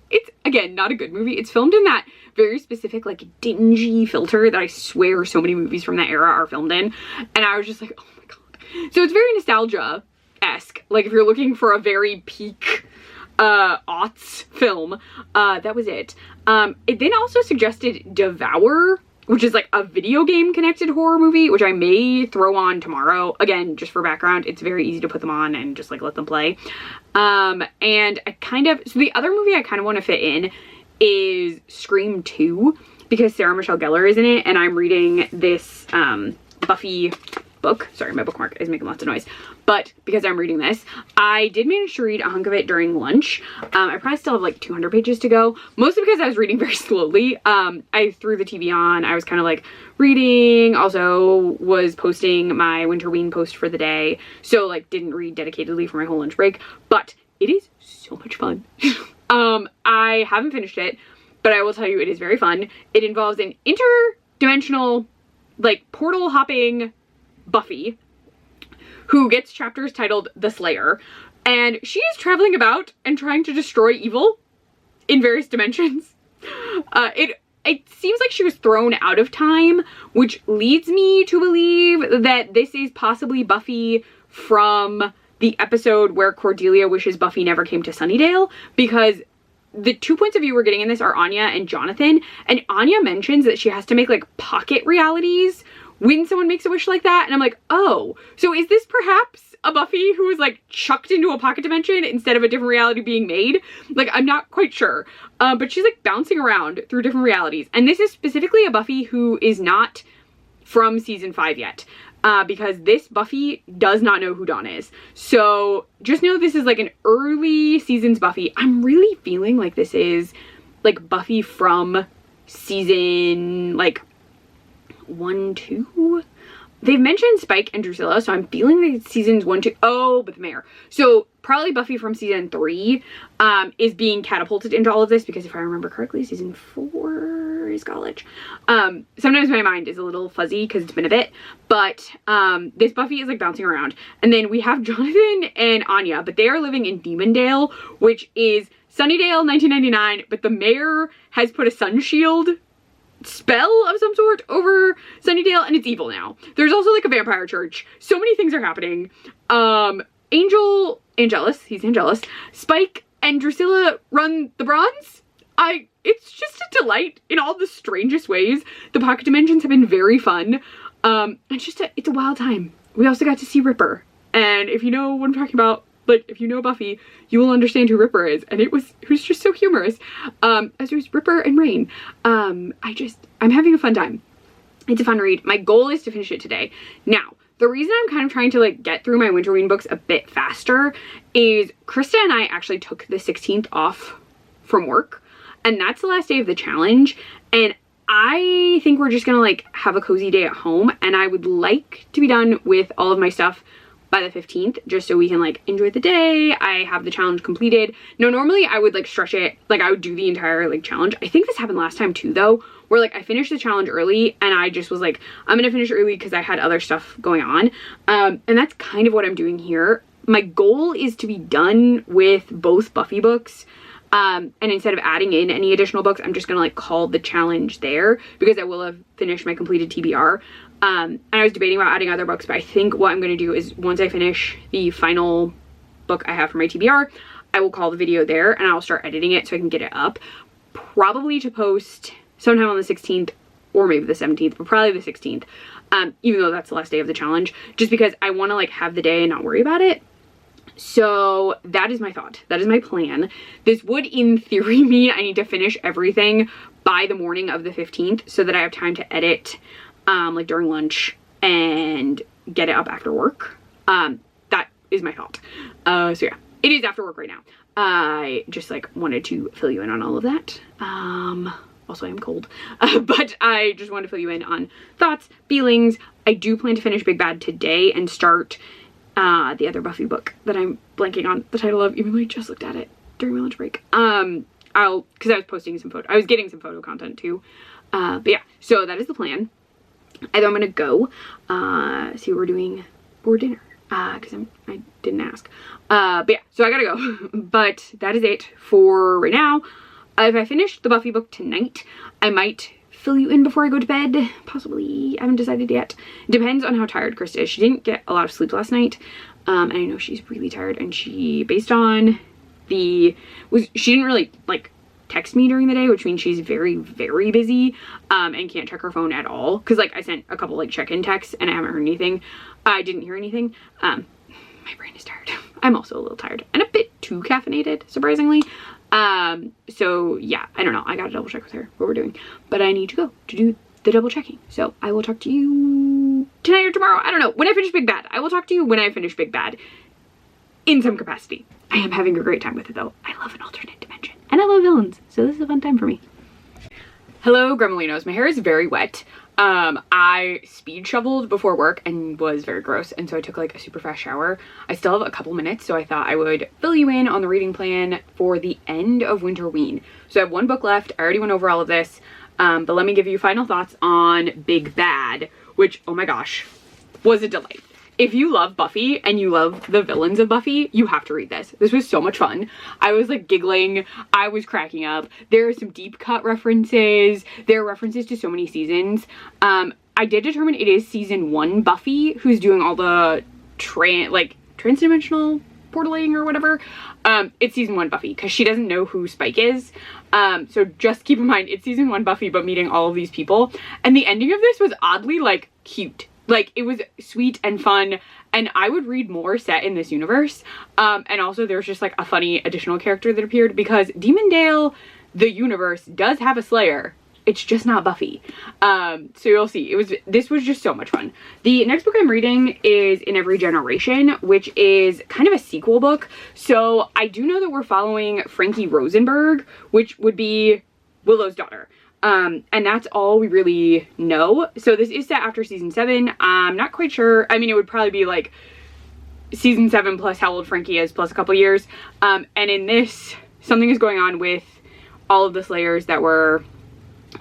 It's again not a good movie. It's filmed in that very specific like dingy filter that I swear so many movies from that era are filmed in, and I was just like, oh my god. So it's very nostalgia-esque, like if you're looking for a very peak aughts film, that was it. It then also suggested Devour, which is like a video game connected horror movie, which I may throw on tomorrow. Again, just for background, it's very easy to put them on and just like let them play. And I kind of, so the other movie I kind of want to fit in is Scream 2, because Sarah Michelle Gellar is in it, and I'm reading this Buffy book. Sorry, my bookmark is making lots of noise. But because I'm reading this, I did manage to read a hunk of it during lunch. I probably still have like 200 pages to go, mostly because I was reading very slowly. I threw the TV on. I was kind of like reading, also was posting my Winterween post for the day. So like didn't read dedicatedly for my whole lunch break, but it is so much fun. I haven't finished it, but I will tell you it is very fun. It involves an interdimensional, like portal hopping Buffy, who gets chapters titled The Slayer, and she is traveling about and trying to destroy evil in various dimensions. It seems like she was thrown out of time, which leads me to believe that this is possibly Buffy from the episode where Cordelia wishes Buffy never came to Sunnydale, because the 2 points of view we're getting in this are Anya and Jonathan, and Anya mentions that she has to make like pocket realities when someone makes a wish like that, and I'm like, oh, so is this perhaps a Buffy who was like chucked into a pocket dimension instead of a different reality being made? Like, I'm not quite sure, but she's like bouncing around through different realities, and this is specifically a Buffy who is not from season 5 yet, because this Buffy does not know who Dawn is. So just know this is like an early seasons Buffy. I'm really feeling like this is like Buffy from season like 1, 2. they've mentioned Spike and Drusilla, so I'm feeling that seasons 1, 2, oh, but the mayor. So probably Buffy from season 3 is being catapulted into all of this, because if I remember correctly, season 4 is college. Sometimes my mind is a little fuzzy because it's been a bit, but this Buffy is like bouncing around. And then we have Jonathan and Anya, but they are living in Demondale, which is Sunnydale 1999, but the mayor has put a sun shield spell of some sort over Sunnydale, and it's evil now. There's also like a vampire church. So many things are happening. He's Angelus, Spike and Drusilla run the Bronze. It's just a delight in all the strangest ways. The pocket dimensions have been very fun. It's a wild time. We also got to see Ripper, and if you know what I'm talking about, like if you know Buffy, you will understand who Ripper is, and it was just so humorous. As was Ripper and Rain. I'm having a fun time. It's a fun read. My goal is to finish it today. Now, the reason I'm kind of trying to like get through my Winterween books a bit faster is Krista and I actually took the 16th off from work, and that's the last day of the challenge, and I think we're just gonna like have a cozy day at home, and I would like to be done with all of my stuff by the 15th, just so we can like enjoy the day. I have the challenge completed. Now, normally I would like stretch it, like I would do the entire like challenge. I think this happened last time too though, where like I finished the challenge early and I just was like, I'm gonna finish early because I had other stuff going on. And that's kind of what I'm doing here. My goal is to be done with both Buffy books. And instead of adding in any additional books, I'm just gonna like call the challenge there, because I will have finished my completed TBR. And I was debating about adding other books, but I think what I'm gonna do is once I finish the final book I have for my TBR, I will call the video there and I'll start editing it so I can get it up. Probably to post sometime on the 16th or maybe the 17th, but probably the 16th. Even though that's the last day of the challenge, just because I wanna like have the day and not worry about it. So that is my thought. That is my plan. This would, in theory, mean I need to finish everything by the morning of the 15th so that I have time to edit like during lunch and get it up after work. That is my thought. So yeah, it is after work right now. I just like wanted to fill you in on all of that. Also I am cold, but I just wanted to fill you in on thoughts, feelings. I do plan to finish Big Bad today and start the other Buffy book that I'm blanking on the title of, even though I just looked at it during my lunch break. Because I was posting some I was getting some photo content too. But yeah, so that is the plan. I know I'm gonna go see what we're doing for dinner, because I didn't ask. But yeah, so I gotta go. But that is it for right now. If I finish the Buffy book tonight, I might fill you in before I go to bed, possibly. I haven't decided yet. Depends on how tired Krista is. She didn't get a lot of sleep last night, and I know she's really tired, and she, based on she didn't really like text me during the day, which means she's very, very busy, and can't check her phone at all, because like I sent a couple like check-in texts and I haven't heard anything. I didn't hear anything. My brain is tired. I'm also a little tired and a bit too caffeinated, surprisingly. So yeah, I don't know. I gotta double check with her what we're doing, but I need to go to do the double checking. So I will talk to you tonight or tomorrow. I don't know. When I finish Big Bad. I will talk to you when I finish Big Bad in some capacity. I am having a great time with it though. I love an alternate dimension and I love villains. So this is a fun time for me. Hello, Gremolinos. My hair is very wet. I speed shoveled before work and was very gross, and so I took like a super fast shower. I still have a couple minutes, so I thought I would fill you in on the reading plan for the end of Winterween. So I have one book left. I already went over all of this, but let me give you final thoughts on Big Bad, which, oh my gosh, was a delight. If you love Buffy and you love the villains of Buffy, you have to read this. This was so much fun. I was like giggling. I was cracking up. There are some deep cut references. There are references to so many seasons. I did determine it is season 1 Buffy who's doing all the transdimensional portaling or whatever. It's season 1 Buffy because she doesn't know who Spike is. So just keep in mind it's season 1 Buffy but meeting all of these people. And the ending of this was oddly like cute. Like, it was sweet and fun, and I would read more set in this universe. And also there's just like a funny additional character that appeared, because Demondale, the universe, does have a Slayer. It's just not Buffy. So you'll see. This was just so much fun. The next book I'm reading is In Every Generation, which is kind of a sequel book. So I do know that we're following Frankie Rosenberg, which would be Willow's daughter. And that's all we really know. So this is set after season 7. I'm not quite sure. I mean, it would probably be like season 7 plus how old Frankie is plus a couple years. And in this, something is going on with all of the Slayers that were,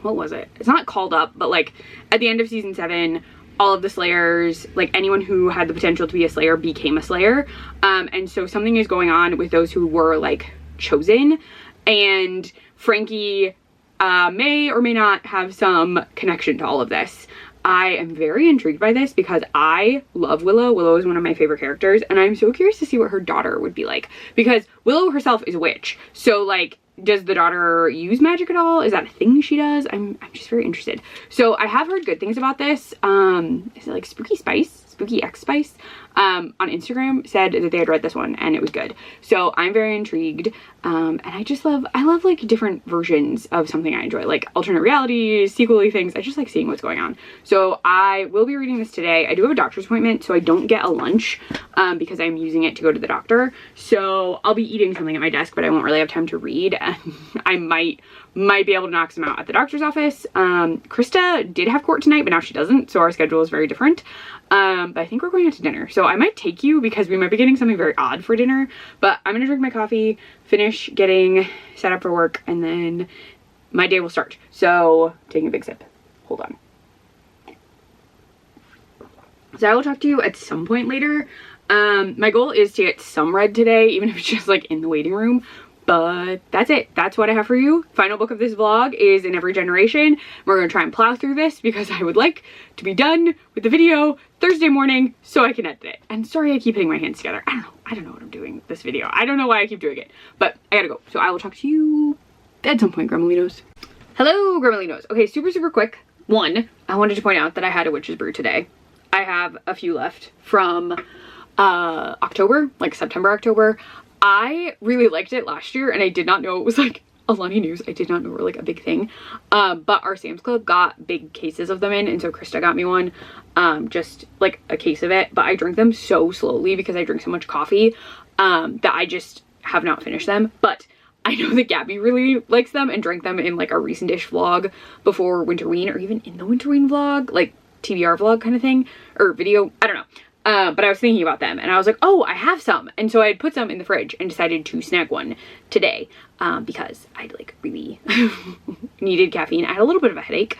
what was it? It's not called up, but like at the end of season 7, all of the Slayers, like anyone who had the potential to be a Slayer became a Slayer. And so something is going on with those who were like chosen, and Frankie may or may not have some connection to all of this. I am very intrigued by this because I love Willow. Willow is one of my favorite characters, and I'm so curious to see what her daughter would be like, because Willow herself is a witch. So like, does the daughter use magic at all? Is that a thing she does? I'm just very interested. So I have heard good things about this. Is it like Spooky X Spice on Instagram said that they had read this one and it was good. So I'm very intrigued. And I love like different versions of something I enjoy, like alternate realities, sequel-y things. I just like seeing what's going on. So I will be reading this today. I do have a doctor's appointment, so I don't get a lunch because I'm using it to go to the doctor. So I'll be eating something at my desk, but I won't really have time to read. And I might be able to knock some out at the doctor's office. Krista did have court tonight, but now she doesn't, so our schedule is very different. But I think we're going out to dinner, so I might take you because we might be getting something very odd for dinner. But I'm gonna drink my coffee, finish getting set up for work, and then my day will start. So taking a big sip. Hold on. So I will talk to you at some point later. My goal is to get some read today, even if it's just like in the waiting room. But that's it. That's what I have for you. Final book of this vlog is In Every Generation. We're going to try and plow through this because I would like to be done with the video Thursday morning so I can edit it. And sorry I keep hitting my hands together. I don't know what I'm doing with this video. I don't know why I keep doing it. But I gotta go. So I will talk to you at some point, Gremolinos. Hello, Gremolinos. Okay, super quick. One, I wanted to point out that I had a witch's brew today. I have a few left from October, like September, October. I really liked it last year, and I did not know it was like a Lonnie News. I did not know it were like a big thing. But our Sam's Club got big cases of them in, and so Krista got me one, just like a case of it. But I drink them so slowly because I drink so much coffee that I just have not finished them. But I know that Gabby really likes them and drank them in like a recent-ish vlog before Winterween, or even in the Winterween vlog, like TBR vlog kind of thing, or video, I don't know. But I was thinking about them and I was like, oh, I have some. And so I had put some in the fridge and decided to snag one today because I like really needed caffeine. I had a little bit of a headache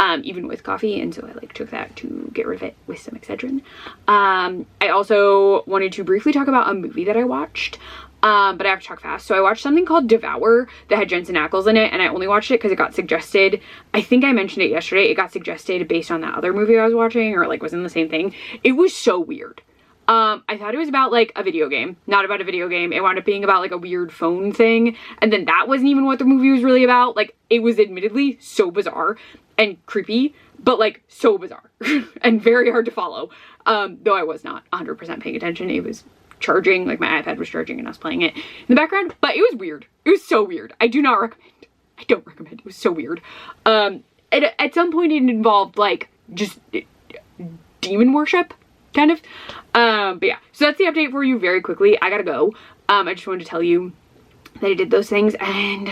even with coffee, and so I like took that to get rid of it with some Excedrin. I also wanted to briefly talk about a movie that I watched. But I have to talk fast. So I watched something called Devour that had Jensen Ackles in it, and I only watched it because it got suggested. I think I mentioned it yesterday. It got suggested based on that other movie I was watching, or like was in the same thing. It was so weird. I thought it was about like a video game, not about a video game. It wound up being about like a weird phone thing, and then that wasn't even what the movie was really about. Like, it was admittedly so bizarre and creepy, but like so bizarre and very hard to follow. Though I was not 100% paying attention. It was charging, like my iPad was charging and I was playing it in the background, but it was weird. It was so weird. I do not recommend. I don't recommend. It was so weird. At some point it involved like just demon worship kind of. But yeah, so that's the update for you very quickly. I gotta go. I just wanted to tell you that I did those things, and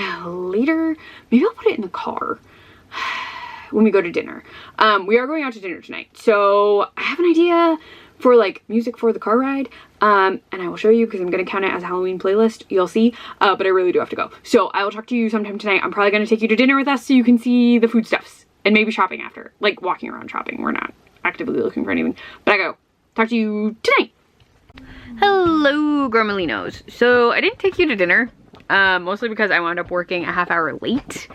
later maybe I'll put it in the car when we go to dinner. We are going out to dinner tonight, so I have an idea for like music for the car ride, and I will show you because I'm gonna count it as a Halloween playlist, you'll see. But I really do have to go, so I will talk to you sometime tonight. I'm probably gonna take you to dinner with us so you can see the foodstuffs and maybe shopping after, like walking around shopping. We're not actively looking for anything, but I go. Talk to you tonight. Hello, Gremolinos. So I didn't take you to dinner, mostly because I wound up working a half hour late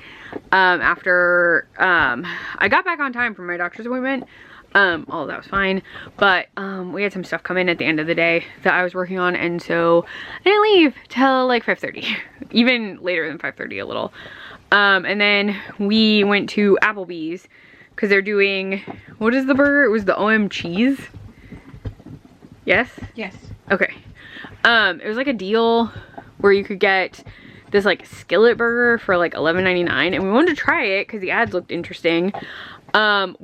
after I got back on time from my doctor's appointment. All of that was fine, but we had some stuff come in at the end of the day that I was working on, and so I didn't leave till like 5:30, even later than 5:30 a little. And then we went to Applebee's because they're doing, what is the burger? It was the OM cheese. Yes? Yes. Okay. It was like a deal where you could get this like skillet burger for like $11.99, and we wanted to try it because the ads looked interesting. We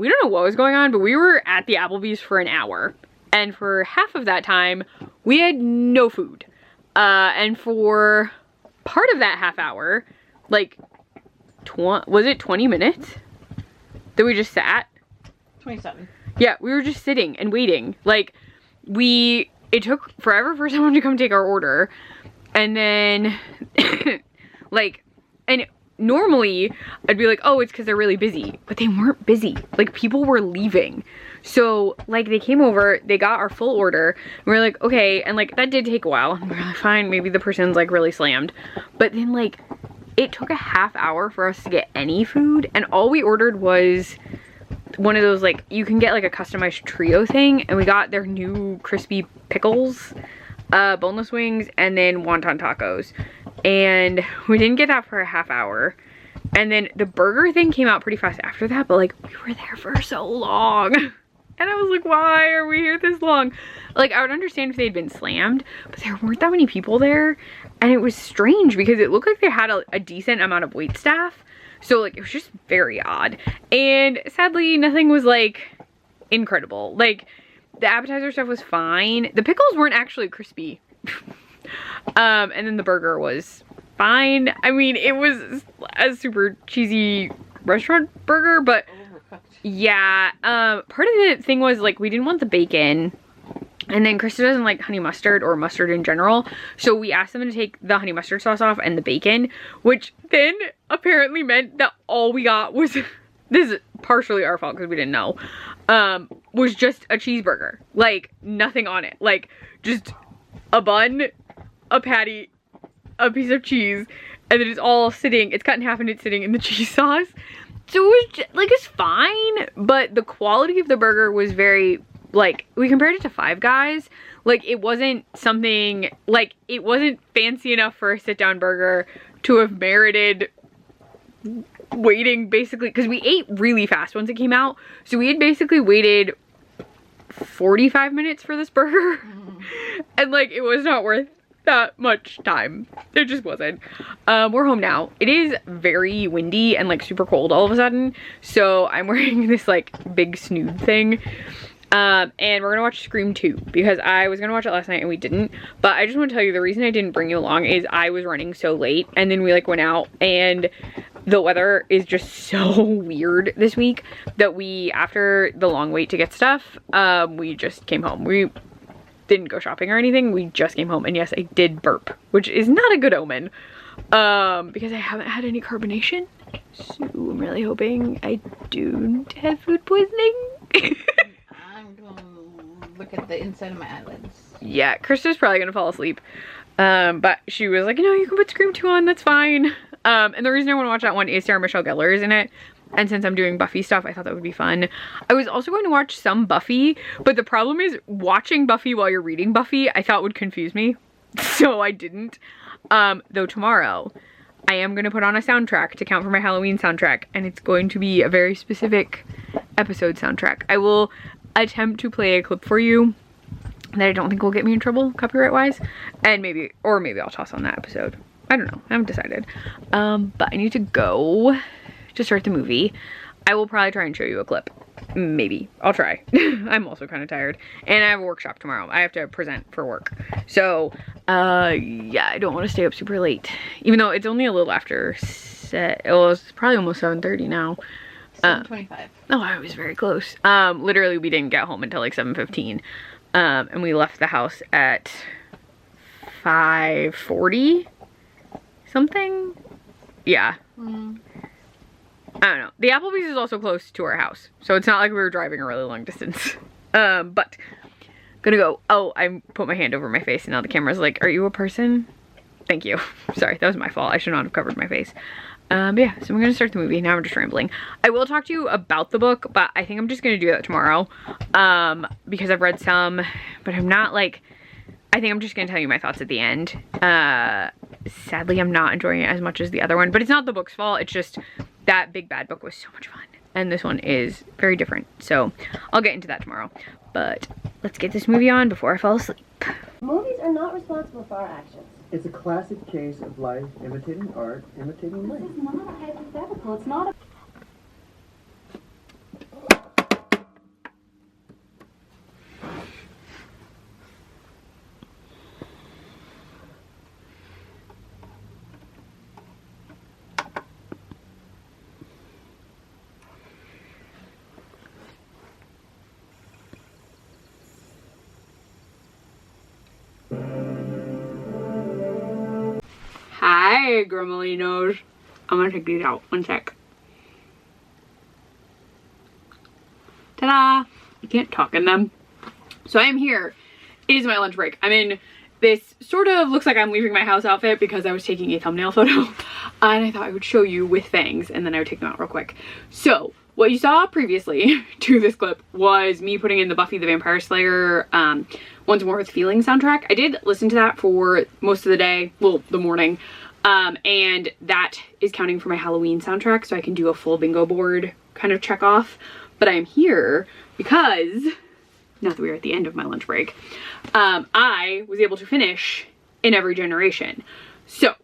don't know what was going on, but we were at the Applebee's for an hour, and for half of that time we had no food, and for part of that half hour, like was it 20 minutes that we just sat? 27. Yeah, we were just sitting and waiting. Like, it took forever for someone to come take our order. And then, like, and normally I'd be like, oh, it's because they're really busy. But they weren't busy. Like, people were leaving. So, like, they came over, they got our full order, and we were like, okay, and, like, that did take a while. And we were like, fine, maybe the person's, like, really slammed. But then, like, it took a half hour for us to get any food, and all we ordered was one of those, like, you can get, like, a customized trio thing, and we got their new crispy pickles, boneless wings, and then wonton tacos. And we didn't get that for a half hour. And then the burger thing came out pretty fast after that, but, like, we were there for so long. And I was like, why are we here this long? Like, I would understand if they'd been slammed, but there weren't that many people there. And it was strange because it looked like they had a decent amount of wait staff. So, like, it was just very odd. And sadly, nothing was, like, incredible. Like, the appetizer stuff was fine. The pickles weren't actually crispy. And then the burger was fine. I mean, it was a super cheesy restaurant burger, but yeah, part of the thing was, like, we didn't want the bacon, and then Krista doesn't like honey mustard or mustard in general, so we asked them to take the honey mustard sauce off and the bacon, which then apparently meant that all we got was, this is partially our fault because we didn't know, was just a cheeseburger, like, nothing on it, like, just a bun, a patty, a piece of cheese, and then it's all sitting, it's cut in half and it's sitting in the cheese sauce. So it was just, like, it's fine, but the quality of the burger was very, like, we compared it to Five Guys. Like, it wasn't something, like, it wasn't fancy enough for a sit-down burger to have merited waiting, basically, because we ate really fast once it came out. So we had basically waited 45 minutes for this burger. And, like, it was not worth that much time. It just wasn't. We're home now. It is very windy and, like, super cold all of a sudden, so I'm wearing this, like, big snood thing, and we're gonna watch Scream 2 because I was gonna watch it last night and we didn't. But I just want to tell you, the reason I didn't bring you along is I was running so late, and then we, like, went out, and the weather is just so weird this week that we, after the long wait to get stuff, we just came home. We didn't go shopping or anything, we just came home. And yes, I did burp, which is not a good omen, because I haven't had any carbonation, so I'm really hoping I don't have food poisoning. I'm gonna look at the inside of my eyelids. Yeah, Krista's probably gonna fall asleep, but she was like, you know, you can put Scream 2 on, that's fine. And the reason I want to watch that one is Sarah Michelle Gellar is in it. And since I'm doing Buffy stuff, I thought that would be fun. I was also going to watch some Buffy, but the problem is watching Buffy while you're reading Buffy, I thought would confuse me. So I didn't. Though tomorrow, I am going to put on a soundtrack to count for my Halloween soundtrack. And it's going to be a very specific episode soundtrack. I will attempt to play a clip for you that I don't think will get me in trouble copyright-wise. And maybe I'll toss on that episode. I don't know. I haven't decided. But I need to go to start the movie. I will probably try and show you a clip. Maybe. I'll try. I'm also kind of tired. And I have a workshop tomorrow. I have to present for work. So, yeah, I don't want to stay up super late. Even though it's only a little after well, it's probably almost 7:30 now. 7:25. Oh, I was very close. Literally, we didn't get home until like 7:15. And we left the house at 5:40 something. Yeah. I don't know. The Applebee's is also close to our house, so it's not like we were driving a really long distance. But gonna go. Oh, I put my hand over my face and now the camera's like, are you a person? Thank you. Sorry, that was my fault. I should not have covered my face. But yeah, so I'm gonna start the movie. Now I'm just rambling. I will talk to you about the book, but I think I'm just gonna do that tomorrow. Because I've read some, but I'm not like, I think I'm just gonna tell you my thoughts at the end. Sadly, I'm not enjoying it as much as the other one, but it's not the book's fault. It's just that Big Bad book was so much fun, and this one is very different. So I'll get into that tomorrow. But let's get this movie on before I fall asleep. Movies are not responsible for our actions. It's a classic case of life imitating art, imitating life. This is not a hypothetical. It's not a... Hi, Gremlinos. I'm gonna take these out. One sec. Ta-da! I can't talk in them. So I am here. It is my lunch break. I'm in this sort of looks like I'm leaving my house outfit because I was taking a thumbnail photo and I thought I would show you with fangs and then I would take them out real quick. So what you saw previously to this clip was me putting in the Buffy the Vampire Slayer Once More with Feeling soundtrack. I did listen to that for most of the day, well, the morning, and that is counting for my Halloween soundtrack, so I can do a full bingo board kind of check off. But I'm here because, not that we are at the end of my lunch break, I was able to finish In Every Generation. So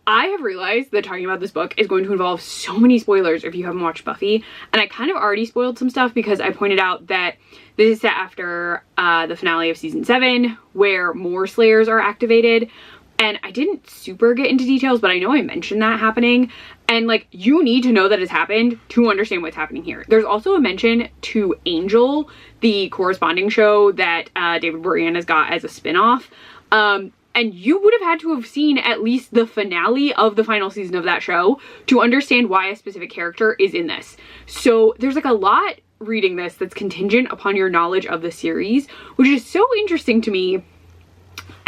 I have realized that talking about this book is going to involve so many spoilers if you haven't watched Buffy, and I kind of already spoiled some stuff because I pointed out that this is set after the finale of season 7 where more Slayers are activated, and I didn't super get into details, but I know I mentioned that happening, and like you need to know that it's happened to understand what's happening here. There's also a mention to Angel, the corresponding show that David Boreanaz got as a spin-off. And you would have had to have seen at least the finale of the final season of that show to understand why a specific character is in this. So there's like a lot reading this that's contingent upon your knowledge of the series, which is so interesting to me. And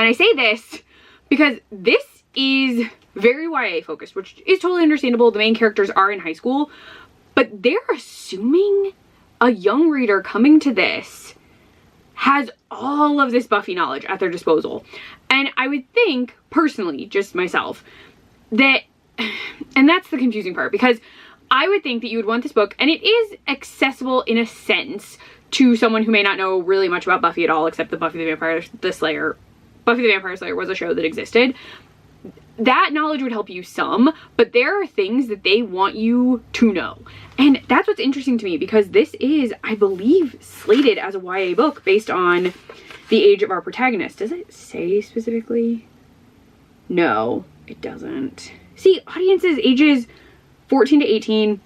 I say this because this is very YA focused, which is totally understandable. The main characters are in high school, but they're assuming a young reader coming to this has all of this Buffy knowledge at their disposal. And I would think, personally, just myself, that, and that's the confusing part, because I would think that you would want this book, and it is accessible in a sense to someone who may not know really much about Buffy at all, except that Buffy the Vampire Slayer was a show that existed. That knowledge would help you some, but there are things that they want you to know. And that's what's interesting to me, because this is, I believe, slated as a YA book based on the age of our protagonist. Does it say specifically? No, it doesn't. See, audiences ages 14 to 18,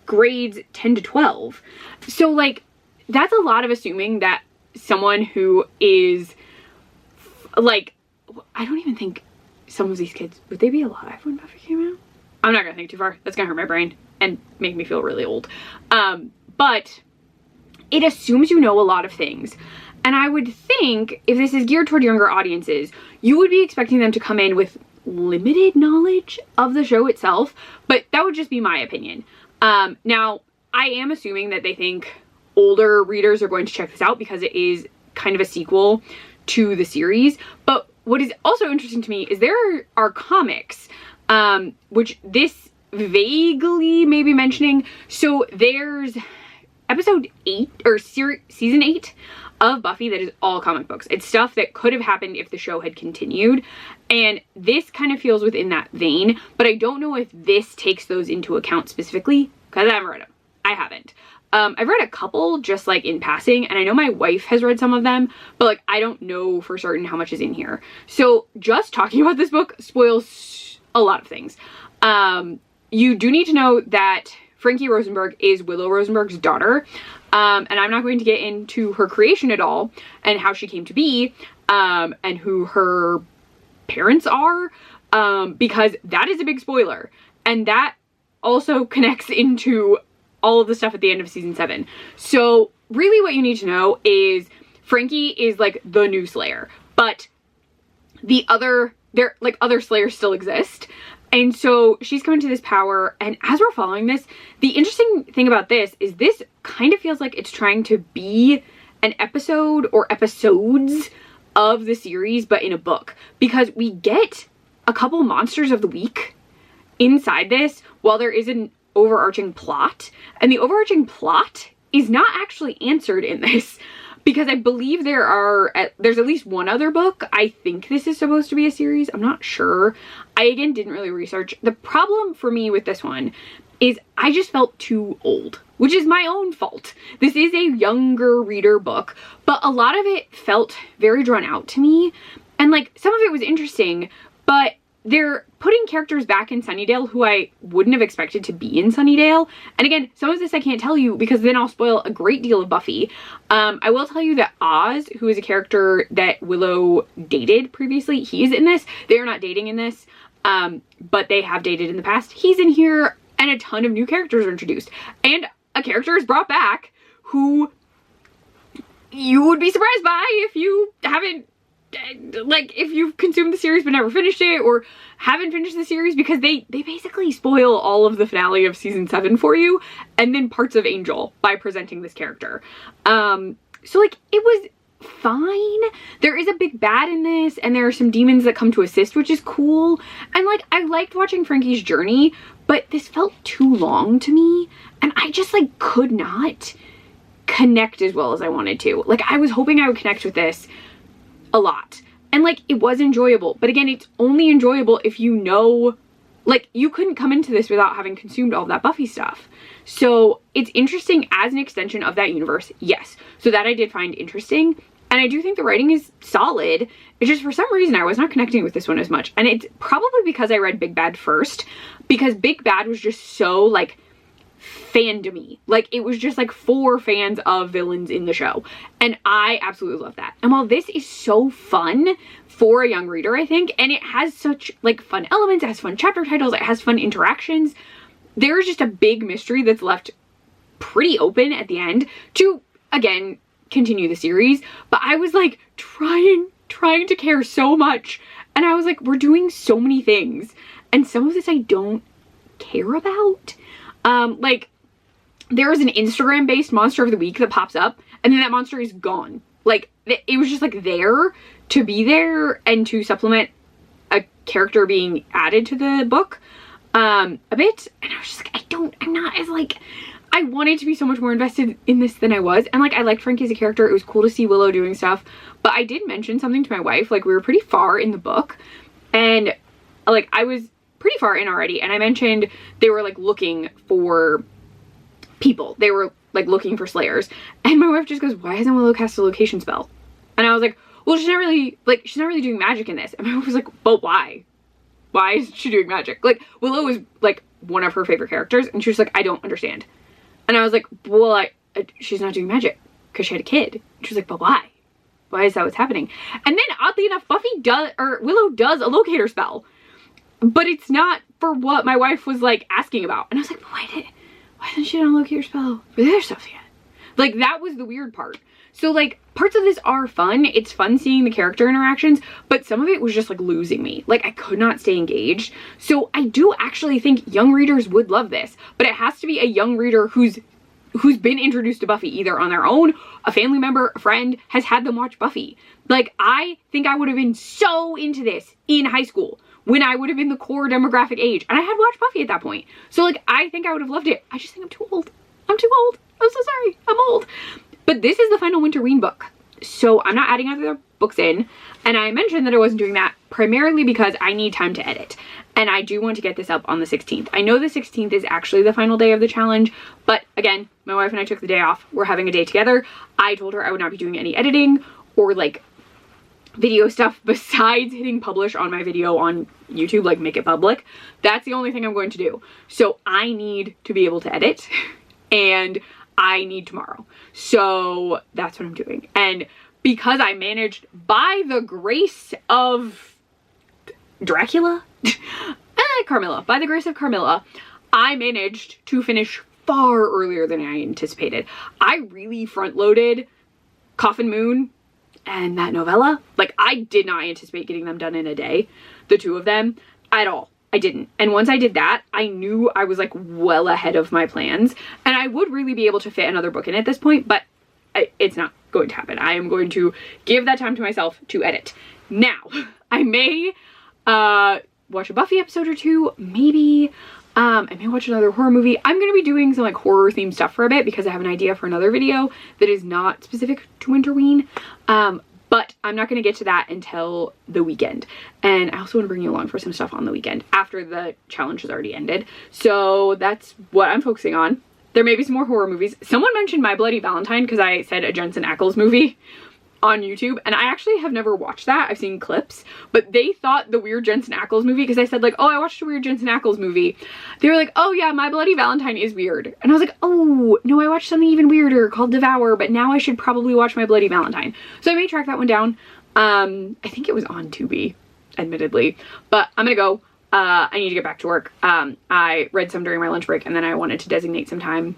grades 10 to 12. So like, that's a lot of assuming that someone who is like, I don't even think some of these kids, would they be alive when Buffy came out? I'm not gonna think too far. That's gonna hurt my brain and make me feel really old. But it assumes you know a lot of things. And I would think if this is geared toward younger audiences, you would be expecting them to come in with limited knowledge of the show itself, but that would just be my opinion. Now, I am assuming that they think older readers are going to check this out because it is kind of a sequel to the series. But what is also interesting to me is there are comics, which this vaguely may be mentioning. So there's episode 8 or season 8 of Buffy that is all comic books. It's stuff that could have happened if the show had continued, and this kind of feels within that vein, but I don't know if this takes those into account specifically because I haven't read them. I haven't. I've read a couple just like in passing, and I know my wife has read some of them, but like I don't know for certain how much is in here. So just talking about this book spoils a lot of things. You do need to know that Frankie Rosenberg is Willow Rosenberg's daughter, and I'm not going to get into her creation at all and how she came to be, and who her parents are, because that is a big spoiler, and that also connects into all of the stuff at the end of season 7. So really what you need to know is Frankie is like the new Slayer, but other Slayers still exist. And so she's coming to this power, and as we're following this, the interesting thing about this is this kind of feels like it's trying to be an episode or episodes of the series, but in a book, because we get a couple monsters of the week inside this while there is an overarching plot, and the overarching plot is not actually answered in this, because I believe there's at least one other book. I think this is supposed to be a series. I'm not sure. I, again, didn't really research. The problem for me with this one is I just felt too old, which is my own fault. This is a younger reader book, but a lot of it felt very drawn out to me. And like, some of it was interesting, but they're putting characters back in Sunnydale who I wouldn't have expected to be in Sunnydale. And again, some of this I can't tell you because then I'll spoil a great deal of Buffy. I will tell you that Oz, who is a character that Willow dated previously, he is in this. They are not dating in this. but they have dated in the past. He's in here, and a ton of new characters are introduced. And a character is brought back who you would be surprised by if you haven't, like, if you've consumed the series but never finished it, or haven't finished the series, because they basically spoil all of the finale of season 7 for you, and then parts of Angel by presenting this character. So like, it was fine. There is a big bad in this, and there are some demons that come to assist, which is cool. And like, I liked watching Frankie's journey, but this felt too long to me, and I just like could not connect as well as I wanted to. Like, I was hoping I would connect with this a lot, and like, it was enjoyable, but again, it's only enjoyable if you know, like, you couldn't come into this without having consumed all that Buffy stuff. So it's interesting as an extension of that universe, yes. So that I did find interesting, and I do think the writing is solid. It's just, for some reason, I was not connecting with this one as much, and it's probably because I read Big Bad first, because Big Bad was just so like fandom-y. Like, it was just like for fans of villains in the show, and I absolutely love that. And while this is so fun for a young reader, I think, and it has such like fun elements, it has fun chapter titles, it has fun interactions, there's just a big mystery that's left pretty open at the end to, again, continue the series. But I was like trying to care so much, and I was like, we're doing so many things, and some of this I don't care about. Like, there is an Instagram based monster of the week that pops up, and then that monster is gone. Like, it was just like there to be there and to supplement a character being added to the book a bit, and I was just like, I'm not as like, I wanted to be so much more invested in this than I was. And like, I liked Frankie as a character. It was cool to see Willow doing stuff, but I did mention something to my wife, like, we were pretty far in the book, and like, I was pretty far in already, and I mentioned they were like looking for people, they were like looking for slayers, and my wife just goes, why hasn't Willow cast a location spell? And I was like, well, she's not really doing magic in this. And my wife was like, but why is she doing magic? Like, Willow is like one of her favorite characters, and she was like, I don't understand. And I was like, well, she's not doing magic because she had a kid. And she was like, but why is that what's happening? And then oddly enough, Willow does a locator spell, but it's not for what my wife was like asking about. And I was like, why hasn't she done a locator spell for the other stuff yet? Like, that was the weird part. So like, parts of this are fun. It's fun seeing the character interactions, but some of it was just like losing me. Like, I could not stay engaged. So I do actually think young readers would love this, but it has to be a young reader who's been introduced to Buffy either on their own, a family member, a friend has had them watch Buffy. Like, I think I would have been so into this in high school when I would have been the core demographic age, and I had watched Buffy at that point. So like, I think I would have loved it. I just think I'm too old. I'm so sorry. I'm old. But this is the final Winterween book, so I'm not adding other books in. And I mentioned that I wasn't doing that primarily because I need time to edit, and I do want to get this up on the 16th. I know the 16th is actually the final day of the challenge, but again, my wife and I took the day off. We're having a day together. I told her I would not be doing any editing or like video stuff besides hitting publish on my video on YouTube, like make it public. That's the only thing I'm going to do. So I need to be able to edit, and I need tomorrow. So that's what I'm doing. And because I managed, by the grace of Dracula, Carmilla, by the grace of Carmilla, I managed to finish far earlier than I anticipated. I really front loaded Coffin Moon and that novella. Like, I did not anticipate getting them done in a day, the two of them, at all. I didn't. And once I did that, I knew I was like well ahead of my plans, and I would really be able to fit another book in at this point, but it's not going to happen. I am going to give that time to myself to edit. Now, I may watch a Buffy episode or two, maybe. I may watch another horror movie. I'm going to be doing some like horror themed stuff for a bit because I have an idea for another video that is not specific to Winterween. But I'm not going to get to that until the weekend. And I also want to bring you along for some stuff on the weekend after the challenge has already ended. So that's what I'm focusing on. There may be some more horror movies. Someone mentioned My Bloody Valentine because I said a Jensen Ackles movie on YouTube, and I actually have never watched that. I've seen clips, but they thought the weird Jensen Ackles movie, because I said like, oh, I watched a weird Jensen Ackles movie. They were like, oh yeah, My Bloody Valentine is weird. And I was like, oh no, I watched something even weirder called Devour, but now I should probably watch My Bloody Valentine. So I may track that one down. I think it was on Tubi, admittedly, but I'm gonna go. I need to get back to work. I read some during my lunch break, and then I wanted to designate some time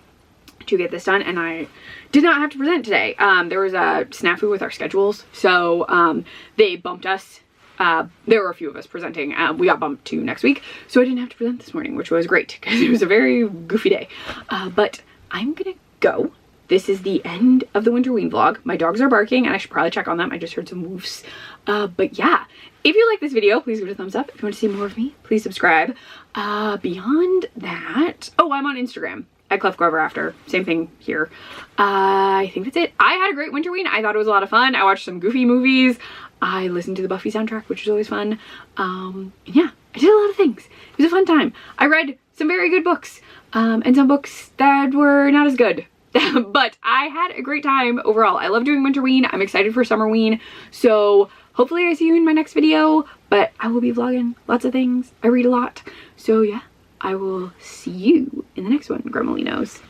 to get this done, and I did not have to present today. There was a snafu with our schedules, so they bumped us. There were a few of us presenting. We got bumped to next week, so I didn't have to present this morning, which was great because it was a very goofy day. But I'm gonna go. This is the end of the Winterween vlog. My dogs are barking, and I should probably check on them. I just heard some woofs. But yeah, if you like this video, please give it a thumbs up. If you want to see more of me, please subscribe. Beyond that, oh, I'm on Instagram at Clef Grover After. Same thing here. I think that's it. I had a great Winterween. I thought it was a lot of fun. I watched some goofy movies. I listened to the Buffy soundtrack, which was always fun. And yeah, I did a lot of things. It was a fun time. I read some very good books, and some books that were not as good. But I had a great time overall. I love doing Winterween. I'm excited for Summerween. So hopefully I see you in my next video, but I will be vlogging lots of things. I read a lot. So yeah, I will see you in the next one, Gremolinos.